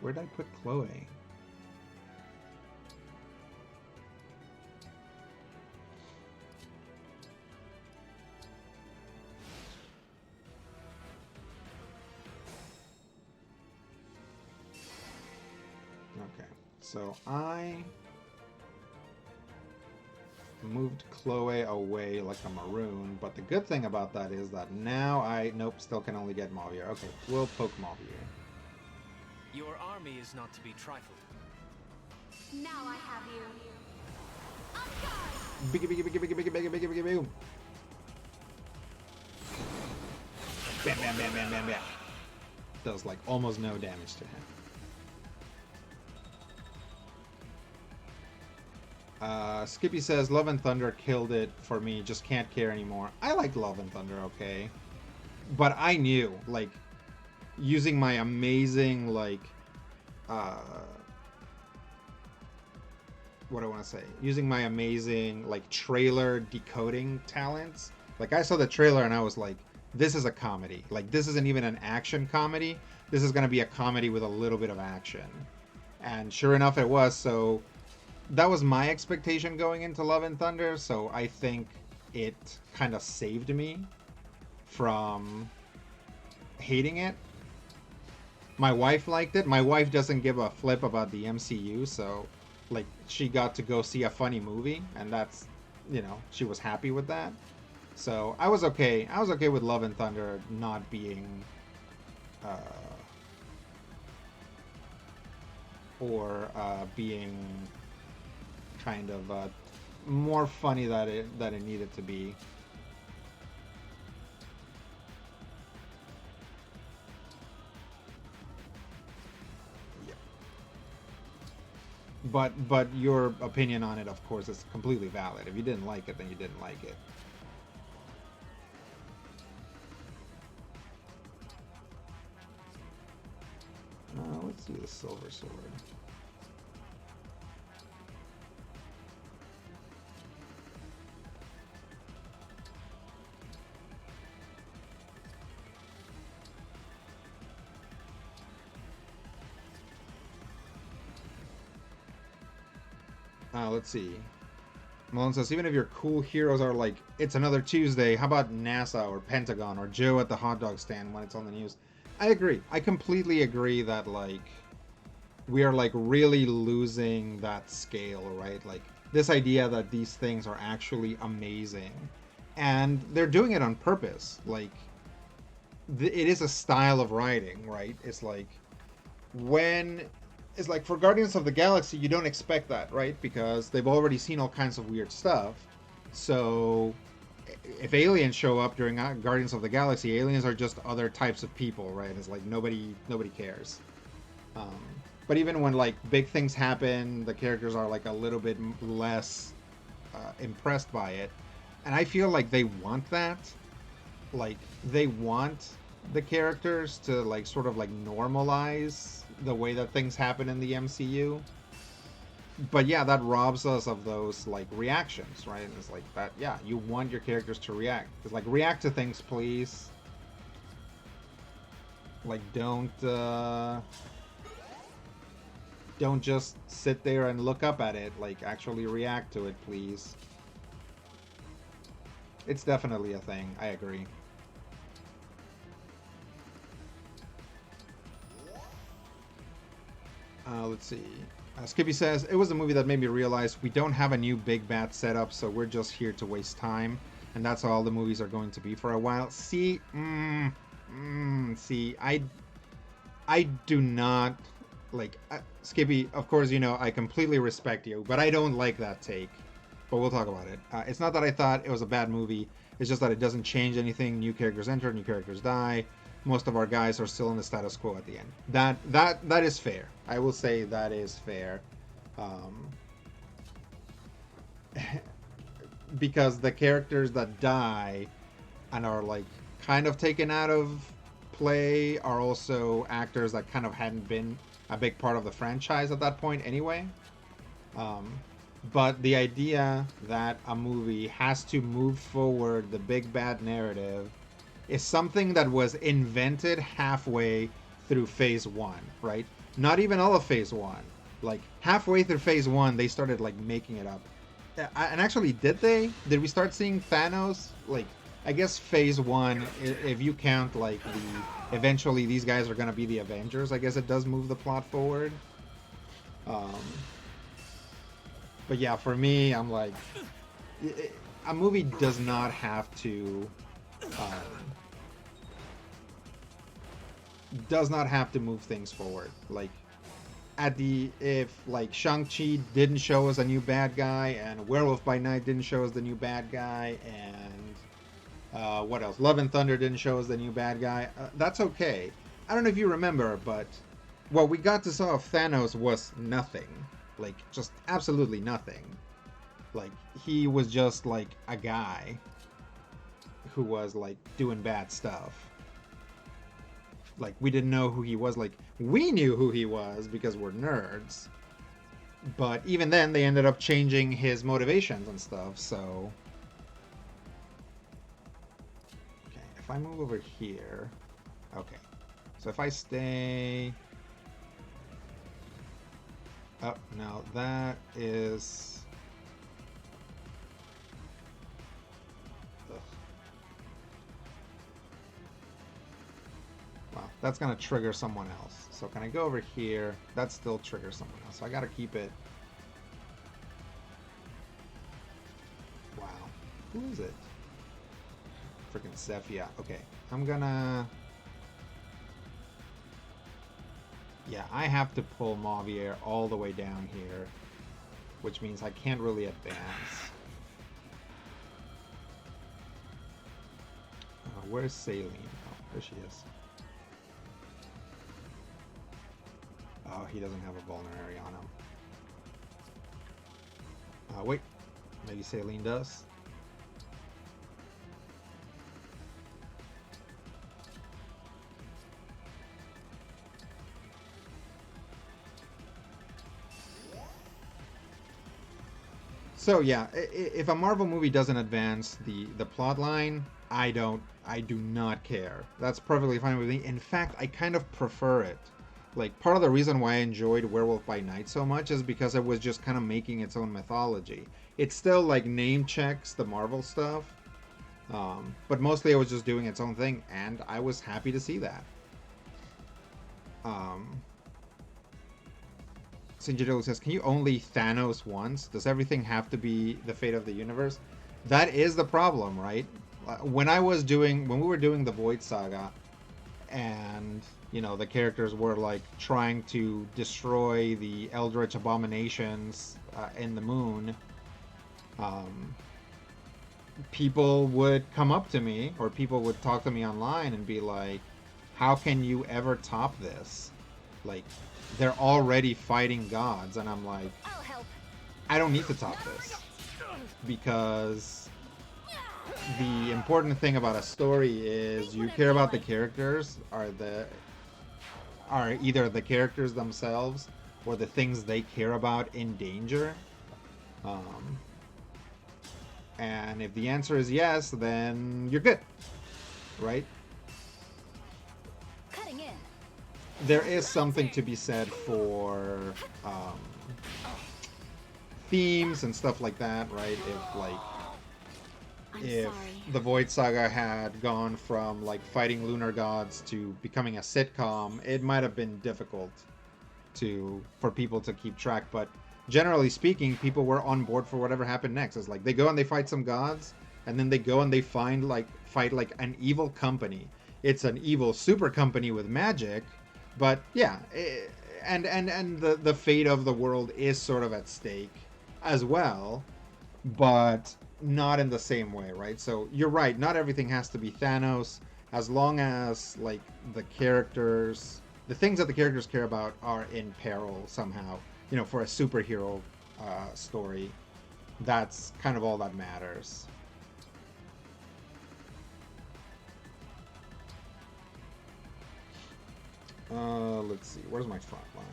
Where did I put Chloe? Okay. So I moved Chloe away like a maroon, but the good thing about that is that now nope, still can only get Mauvier. Okay, we'll poke Mauvier. Your army is not to be trifled. Now I have you. Biggie, biggie, biggie, biggie, biggie, biggie, biggie, biggie, boom. Bam, bam, bam, bam, bam, bam. Does like almost no damage to him. Skippy says, Love and Thunder killed it for me, just can't care anymore. I like Love and Thunder, okay? But I knew, like, using my amazing, like, what do I want to say? Using my amazing, like, trailer decoding talents. Like, I saw the trailer and I was like, this is a comedy. Like, this isn't even an action comedy. This is going to be a comedy with a little bit of action. And sure enough, it was, so... That was my expectation going into Love and Thunder, so I think it kind of saved me from hating it. My wife liked it. My wife doesn't give a flip about the MCU, so like she got to go see a funny movie, and that's, you know, she was happy with that. So I was okay. I was okay with Love and Thunder not being being kind of more funny that it needed to be. Yeah. But your opinion on it, of course, is completely valid. If you didn't like it, then you didn't like it. Let's do the Silver Sword. Let's see. Malone says, even if your cool heroes are like, it's another Tuesday, how about NASA or Pentagon or Joe at the hot dog stand when it's on the news? I agree. I completely agree that, like, we are, like, really losing that scale, right? Like, this idea that these things are actually amazing. And they're doing it on purpose. Like, it is a style of writing, right? It's like, it's like for Guardians of the Galaxy, you don't expect that, right? Because they've already seen all kinds of weird stuff. So if aliens show up during Guardians of the Galaxy, aliens are just other types of people, right? It's like nobody cares. But even when like big things happen, the characters are like a little bit less impressed by it. And I feel like they want that. Like they want the characters to like sort of like normalize the way that things happen in the MCU. But yeah, that robs us of those like reactions, right? It's like that, yeah, you want your characters to react. It's like, react to things, please. Like, don't just sit there and look up at it. Like, actually react to it, please. It's definitely a thing. I agree. Let's see. Skippy says, it was a movie that made me realize we don't have a new big bad setup, so we're just here to waste time. And that's all the movies are going to be for a while. See, see, I do not, like, Skippy, of course, you know, I completely respect you, but I don't like that take. But we'll talk about it. It's not that I thought it was a bad movie. It's just that it doesn't change anything. New characters enter, new characters die. Most of our guys are still in the status quo at the end. That is fair. I will say that is fair. Because the characters that die and are like kind of taken out of play are also actors that kind of hadn't been a big part of the franchise at that point anyway. But the idea that a movie has to move forward the big bad narrative is something that was invented halfway through phase 1, right? Not even all of phase 1. Like, halfway through phase 1, they started, like, making it up. And actually, did they? Did we start seeing Thanos? Like, I guess phase 1, if you count, like, eventually these guys are going to be the Avengers, I guess it does move the plot forward. Um, but yeah, for me, I'm like, a movie does not have to move things forward. Like if like Shang-Chi didn't show us a new bad guy, and Werewolf by Night didn't show us the new bad guy, and what else? Love and Thunder didn't show us the new bad guy. That's okay. I don't know if you remember, but what we got to saw of Thanos was nothing. Like, just absolutely nothing. Like, he was just like a guy who was like doing bad stuff. Like, we didn't know who he was. Like, we knew who he was because we're nerds. But even then, they ended up changing his motivations and stuff, so... Okay, if I move over here... Okay. So if I stay... Oh, no, that is... Ugh. Wow, that's going to trigger someone else. So can I go over here? That still triggers someone else. So I got to keep it... Wow. Who is it? Freaking Zephia. Okay, I'm gonna... Yeah, I have to pull Mauvier all the way down here, which means I can't really advance. Where's Saline? Oh, there she is. Oh, he doesn't have a vulnerary on him. Wait. Maybe Saline does. So yeah, if a Marvel movie doesn't advance the plot line, I do not care. That's perfectly fine with me. In fact, I kind of prefer it. Like, part of the reason why I enjoyed Werewolf by Night so much is because it was just kind of making its own mythology. It still, like, name checks the Marvel stuff, but mostly it was just doing its own thing, and I was happy to see that. Sinjidolu says, can you only Thanos once? Does everything have to be the fate of the universe? That is the problem, right? When we were doing the Void Saga, and, you know, the characters were, like, trying to destroy the Eldritch abominations in the moon, people would come up to me, or people would talk to me online and be like, how can you ever top this? Like, they're already fighting gods, and I'm like, I don't need to top this, because the important thing about a story is you care about the characters, are either the characters themselves or the things they care about in danger. And if the answer is yes, then you're good, right? There is something to be said for themes and stuff like that, right? If the Void Saga had gone from, like, fighting lunar gods to becoming a sitcom, it might have been difficult for people to keep track, but generally speaking, people were on board for whatever happened next. It's like they go and they fight some gods, and then they go and they fight like an evil company. It's an evil super company with magic, but yeah, and the fate of the world is sort of at stake as well, but not in the same way, right? So you're right, not everything has to be Thanos, as long as, like, the things that the characters care about are in peril somehow, you know, for a superhero story. That's kind of all that matters. Let's see, where's my front line?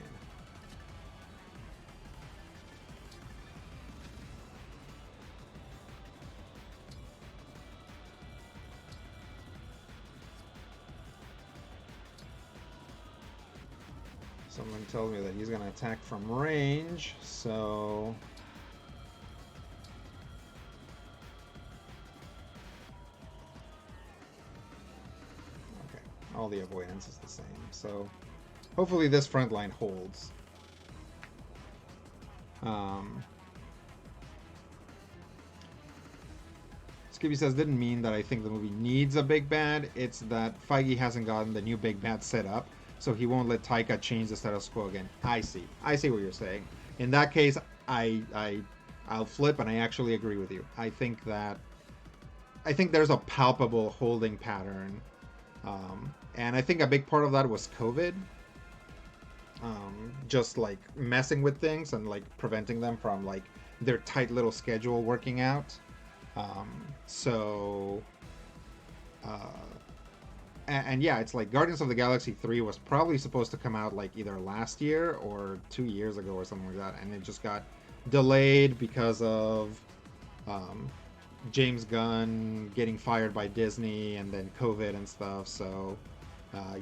Someone tells me that he's going to attack from range, so... Okay, all the avoidance is the same, so hopefully this front line holds. Skippy says, didn't mean that I think the movie needs a big bad. It's that Feige hasn't gotten the new big bad set up, so he won't let Taika change the status quo again. I see what you're saying. In that case, I'll flip, and I actually agree with you. I think there's a palpable holding pattern, and I think a big part of that was COVID, just like messing with things and like preventing them from like their tight little schedule working out. And yeah, it's like Guardians of the Galaxy 3 was probably supposed to come out like either last year or 2 years ago or something like that, and it just got delayed because of James Gunn getting fired by Disney and then COVID and stuff. So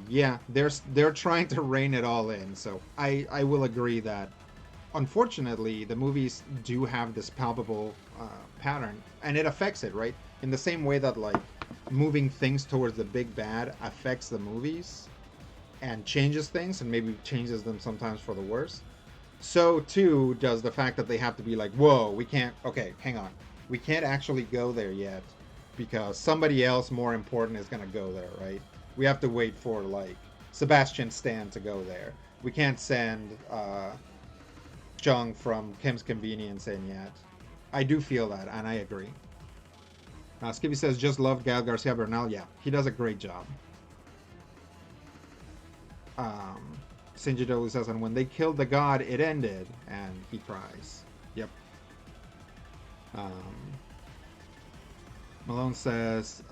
yeah, they're trying to rein it all in. So I will agree that unfortunately the movies do have this palpable pattern, and it affects it, right? In the same way that like moving things towards the big bad affects the movies and changes things, and maybe changes them sometimes for the worse, so too does the fact that they have to be like, whoa, we can't, okay, hang on, we can't actually go there yet because somebody else more important is going to go there, right? We have to wait for like Sebastian Stan to go there. We can't send Jung from Kim's Convenience in yet. I do feel that, and I agree. Skippy says, just love Gael Garcia Bernal. Yeah, he does a great job. Sinji Dolu says, and when they killed the god, it ended, and he cries. Yep. Malone says,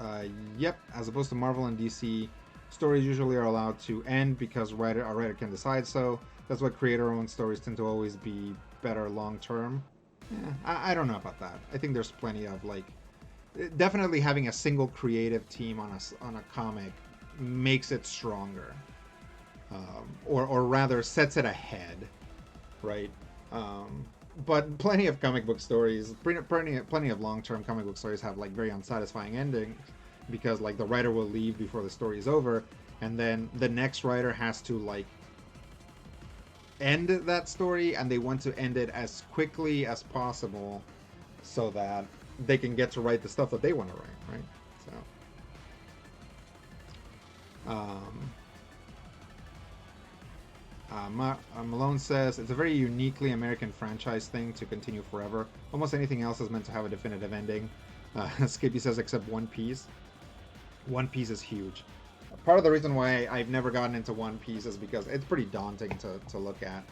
yep, as opposed to Marvel and DC, stories usually are allowed to end because a writer can decide so. That's why creator-owned stories tend to always be better long-term. Yeah, I don't know about that. I think there's plenty of, like, definitely having a single creative team on a comic makes it stronger. Or rather sets it ahead, right? But plenty of comic book stories, plenty of long-term comic book stories have like very unsatisfying endings because like the writer will leave before the story is over, and then the next writer has to like end that story, and they want to end it as quickly as possible so that they can get to write the stuff that they want to write, right? So Malone says, it's a very uniquely American franchise thing to continue forever. Almost anything else is meant to have a definitive ending. Skippy says, except One Piece. One Piece is huge. Part of the reason why I've never gotten into One Piece is because it's pretty daunting to look at.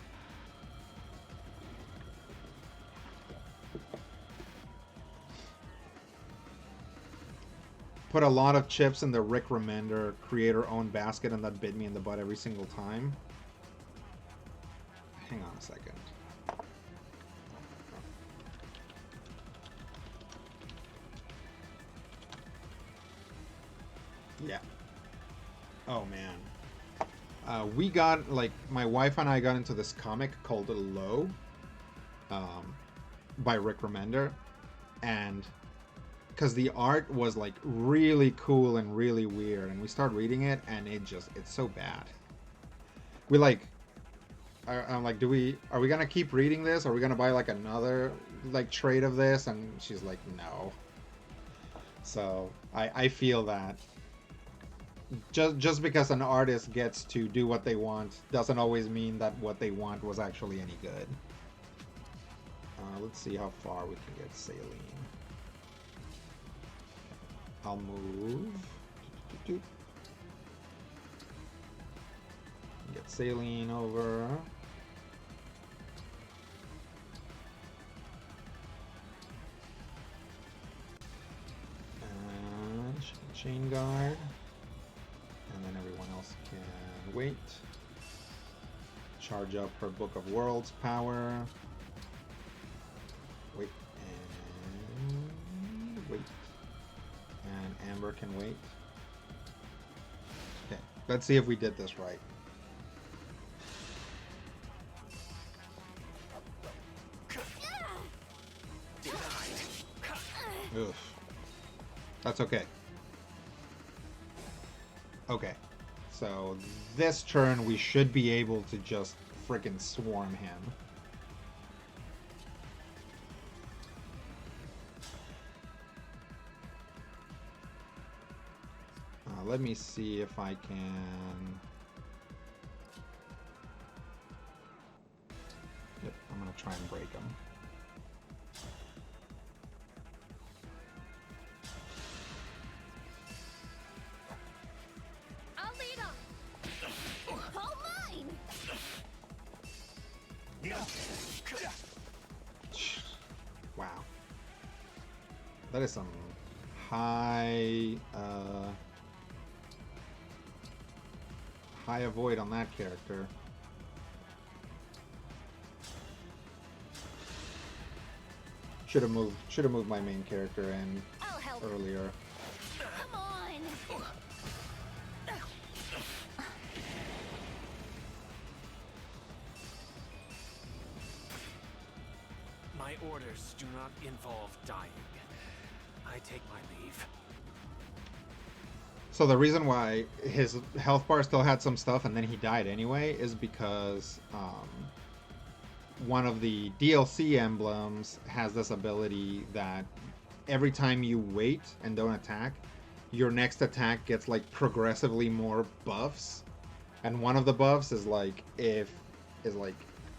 Put a lot of chips in the Rick Remender creator-owned basket, and that bit me in the butt every single time. Hang on a second. Yeah. Oh, man. We got, like, my wife and I got into this comic called Low by Rick Remender. And because the art was, like, really cool and really weird. And we started reading it, and it's so bad. We, like... I'm like, are we gonna keep reading this? Are we gonna buy like another like trade of this? And she's like, no. So I feel that just because an artist gets to do what they want doesn't always mean that what they want was actually any good. Let's see how far we can get Saline. I'll move. Get Saline over. Chain guard, and then everyone else can wait. Charge up her Book of Worlds power. Wait and wait. And Amber can wait. Okay, let's see if we did this right. Oof. That's okay. Okay, so this turn we should be able to just frickin' swarm him. Let me see if I can... Yep, I'm gonna try and break him. I'll lead off. All mine! Wow. That is some high avoid on that character. Should have moved my main character in I'll help. earlier. Come on! My orders do not involve dying. I take my leave. So the reason why his health bar still had some stuff and then he died anyway is because one of the DLC emblems has this ability that every time you wait and don't attack, your next attack gets like progressively more buffs. And one of the buffs is like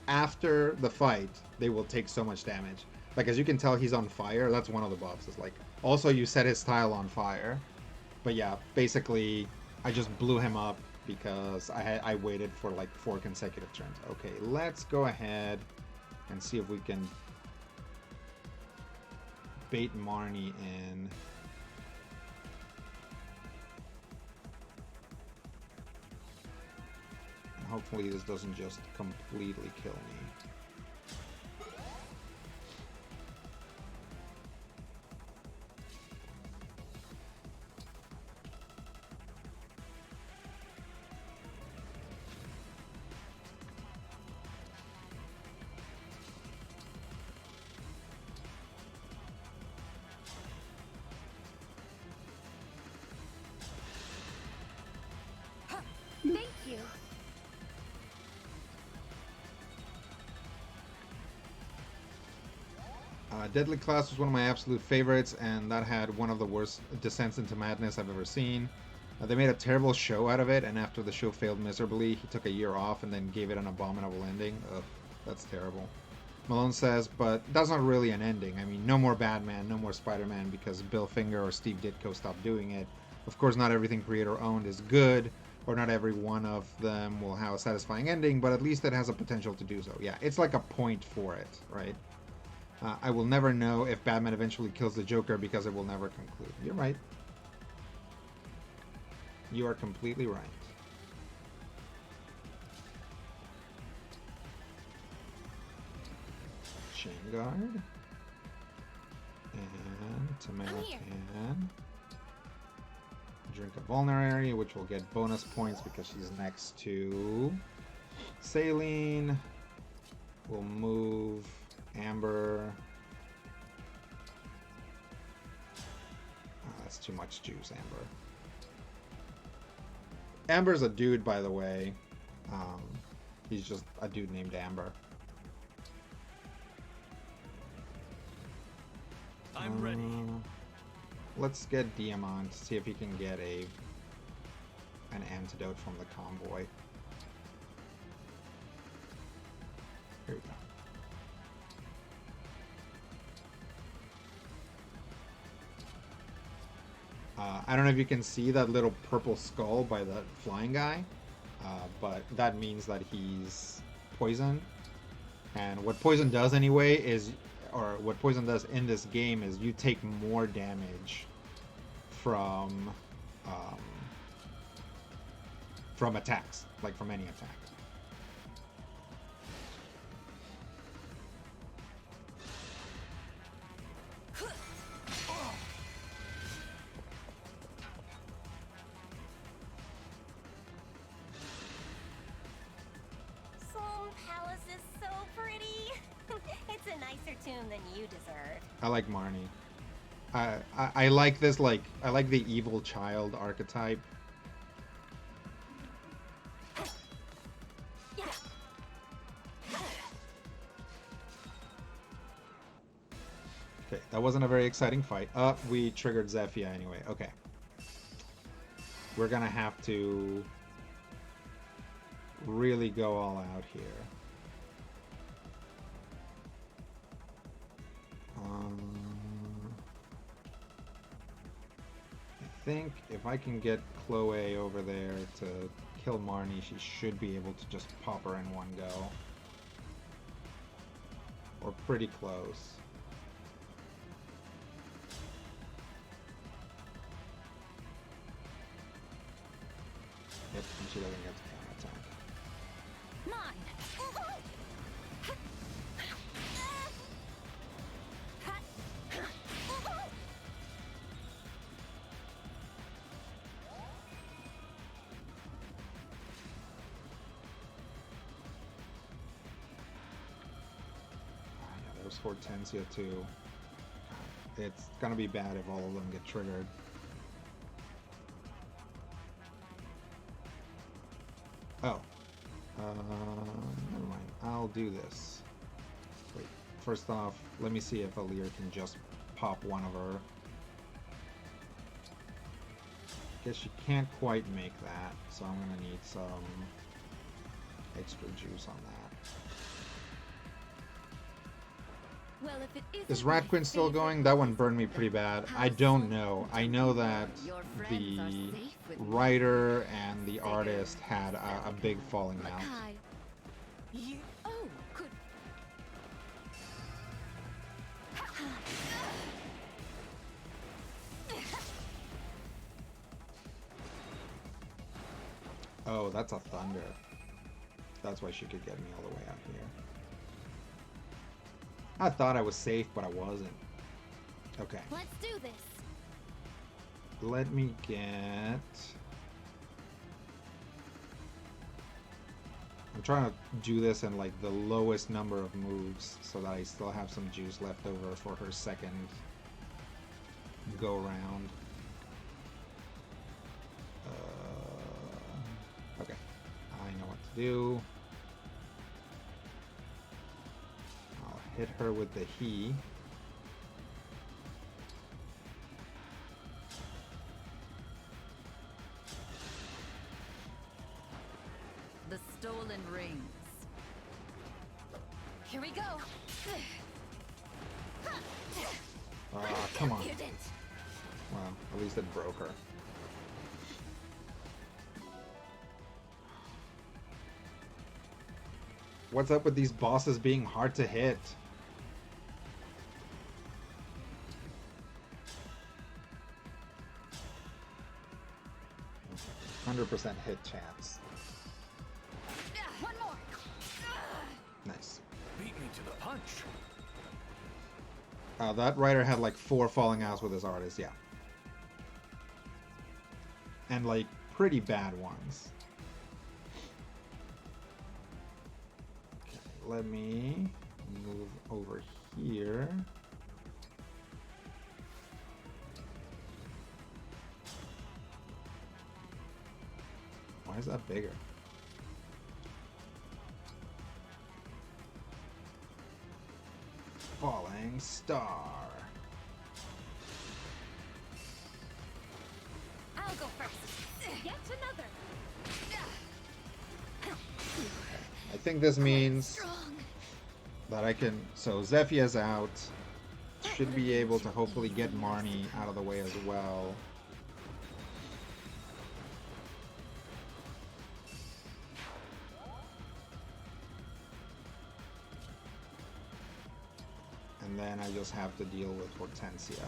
after the fight they will take so much damage. Like, as you can tell, he's on fire. That's one of the buffs. It's like also you set his tile on fire. But yeah, basically I just blew him up because I waited for like 4 consecutive turns. Okay, let's go ahead and see if we can bait Marnie in. And hopefully this doesn't just completely kill me. Thank you. Deadly Class was one of my absolute favorites, and that had one of the worst descents into madness I've ever seen. They made a terrible show out of it, and after the show failed miserably, he took a year off and then gave it an abominable ending. Ugh, that's terrible. Malone says, but that's not really an ending. I mean, no more Batman, no more Spider-Man because Bill Finger or Steve Ditko stopped doing it. Of course, not everything creator-owned is good, or not every one of them will have a satisfying ending, but at least it has a potential to do so. Yeah, it's like a point for it, right? I will never know if Batman eventually kills the Joker because it will never conclude. You're right. You are completely right. Chain Guard. And Tomato Can. Drink a Vulnerary, which will get bonus points because she's next to Saline. We'll move Amber. Oh, that's too much juice, Amber. Amber's a dude, by the way. He's just a dude named Amber. I'm ready. Let's get Diamond, see if he can get an antidote from the convoy. Here we go. I don't know if you can see that little purple skull by the flying guy, but that means that he's poison. And what poison does anyway is, or what poison does in this game is you take more damage from attacks, like from any attack. Soul Palace is so pretty. It's a nicer tune than you deserve. I like Marnie. I like this, like, I like the evil child archetype. Okay, that wasn't a very exciting fight. We triggered Zephyr anyway. Okay. we're gonna have to really go all out here. I think if I can get Chloe over there to kill Marnie, she should be able to just pop her in one go. Or pretty close. Yep, and she doesn't get to counterattack. Mine. Yeah, there's Hortensia too. It's gonna be bad if all of them get triggered. Oh. Never mind. I'll do this. Wait. First off, let me see if Aleer can just pop one of her. Guess she can't quite make that, so I'm gonna need some extra juice on that. Well, if it isn't Is my Rat Queen still favorite going? That one place, burned me pretty bad. I don't know. I know that your friends the are safe with me. writer and the artist had a big falling out. Makai. You. Oh, good. Oh, that's a thunder. That's why she could get me all the way out here. I thought I was safe, but I wasn't. Okay. Let's do this. Let me get... I'm trying to do this in like the lowest number of moves so that I still have some juice left over for her second go round. Okay, I know what to do. I'll hit her with the he. The stolen rings. Here we go. Ah, come on. Impudent. Well, at least it broke her. What's up with these bosses being hard to hit? Okay, 100% hit chance. One more. Nice. Beat me to the punch. That writer had like 4 falling outs with his artist, yeah. And like pretty bad ones. Okay, let me move over here. Why is that bigger? Falling star. I'll go first. Yet another. I think this means Strong. that I can... So Zephia's out. Should be able to hopefully get Marnie out of the way as well. And then I just have to deal with Hortensia.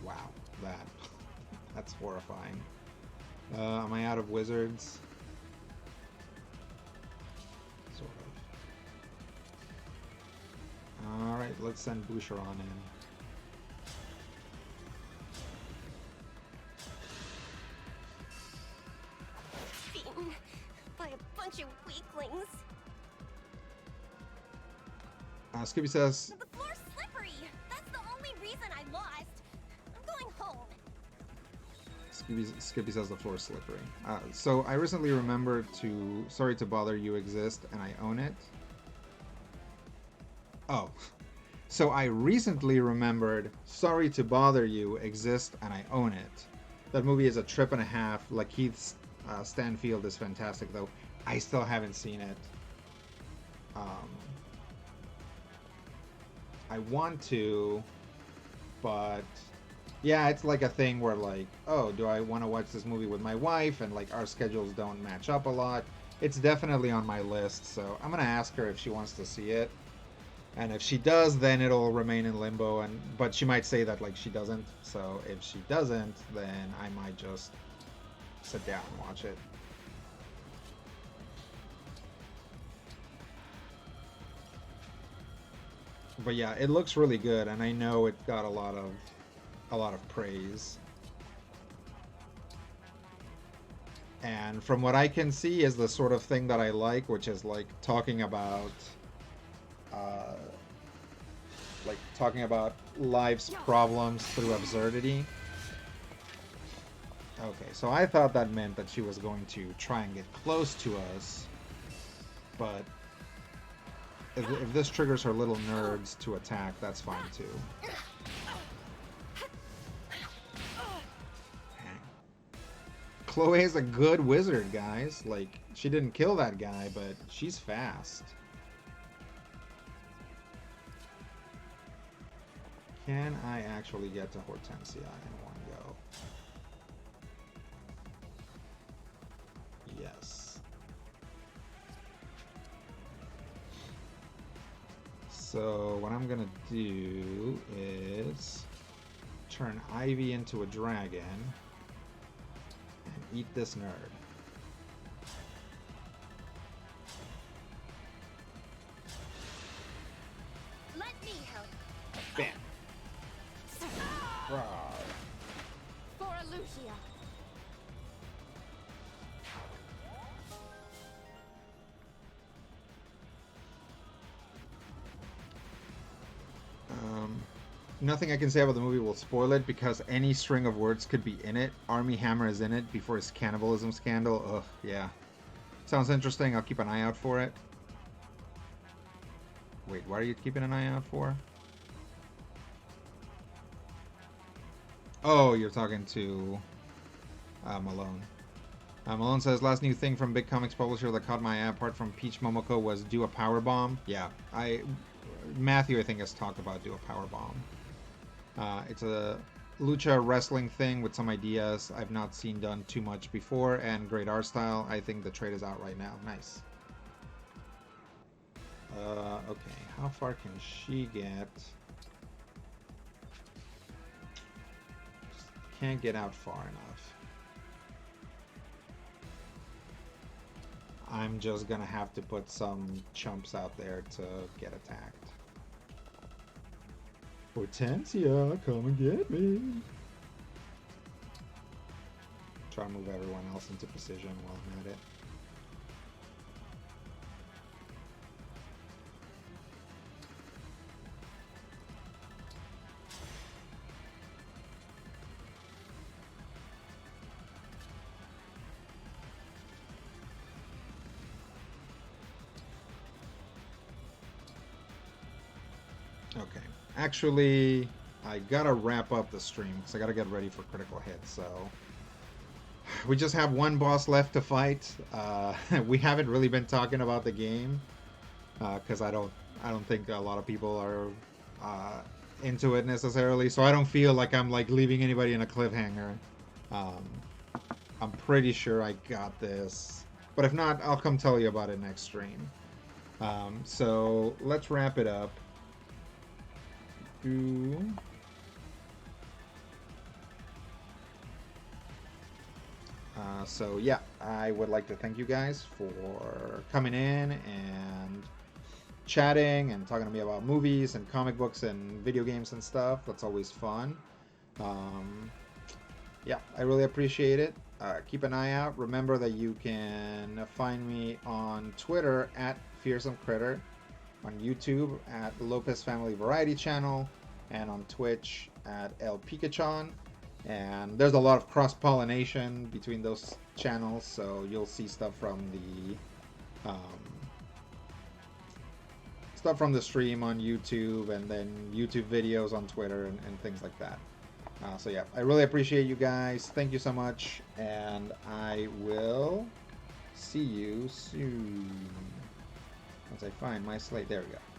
Wow, that's horrifying. Am I out of wizards? Sort of. Alright, let's send Boucheron in. Beaten by a bunch of weaklings. Skippy says, The floor's slippery. That's the only reason I lost. I'm going home. Skippy says the floor is slippery. So I recently remembered to, sorry to bother you exist and I own it. Oh, So I recently remembered Sorry to Bother You exists and I own it. That movie is a trip and a half. Lakeith Stanfield is fantastic though. I still haven't seen it. I want to, but yeah, it's like a thing where like, oh, do I want to watch this movie with my wife? And like our schedules don't match up a lot. It's definitely on my list, so I'm gonna ask her if she wants to see it. And if she does, then it'll remain in limbo. But she might say that like she doesn't. So if she doesn't, then I might just sit down and watch it. But yeah, it looks really good, and I know it got a lot of praise. And from what I can see is the sort of thing that I like, which is like talking about life's problems through absurdity. Okay, so I thought that meant that she was going to try and get close to us, but if this triggers her little nerds to attack, that's fine too. Chloe is a good wizard, guys. Like, she didn't kill that guy, but she's fast. Can I actually get to Hortensia in one go? Yes. So what I'm gonna do is turn Ivy into a dragon and eat this nerd. Let me help. Bam. Rawr. For Lucia. Nothing I can say about the movie will spoil it because any string of words could be in it. Army Hammer is in it before his cannibalism scandal. Ugh, yeah. Sounds interesting. I'll keep an eye out for it. Wait, what are you keeping an eye out for? Oh, you're talking to Malone. Malone says, last new thing from big comics publisher that caught my eye apart from Peach Momoko was do a power bomb. Yeah, Matthew, I think, has talked about do a power bomb. It's a lucha wrestling thing with some ideas I've not seen done too much before, and great art style. I think the trade is out right now. Nice. Okay, how far can she get? Just can't get out far enough. I'm just gonna have to put some chumps out there to get attacked. Hortensia, come and get me. Try to move everyone else into position while I'm at it. Okay. Actually, I gotta wrap up the stream because I gotta get ready for critical hit. So we just have one boss left to fight. We haven't really been talking about the game because I don't think a lot of people are into it necessarily. So I don't feel like I'm like leaving anybody in a cliffhanger. I'm pretty sure I got this, but if not, I'll come tell you about it next stream. So let's wrap it up. So yeah, I would like to thank you guys for coming in and chatting and talking to me about movies and comic books and video games and stuff. That's always fun. Yeah, I really appreciate it. Keep an eye out. Remember that you can find me on Twitter at Fearsome Critter, on YouTube at Lopez Family Variety Channel, and on Twitch at El Pikachon. And there's a lot of cross-pollination between those channels, so you'll see stuff from the stuff from the stream on YouTube, and then YouTube videos on Twitter and things like that. So yeah, I really appreciate you guys. Thank you so much, and I will see you soon. Once I find my slate. There we go.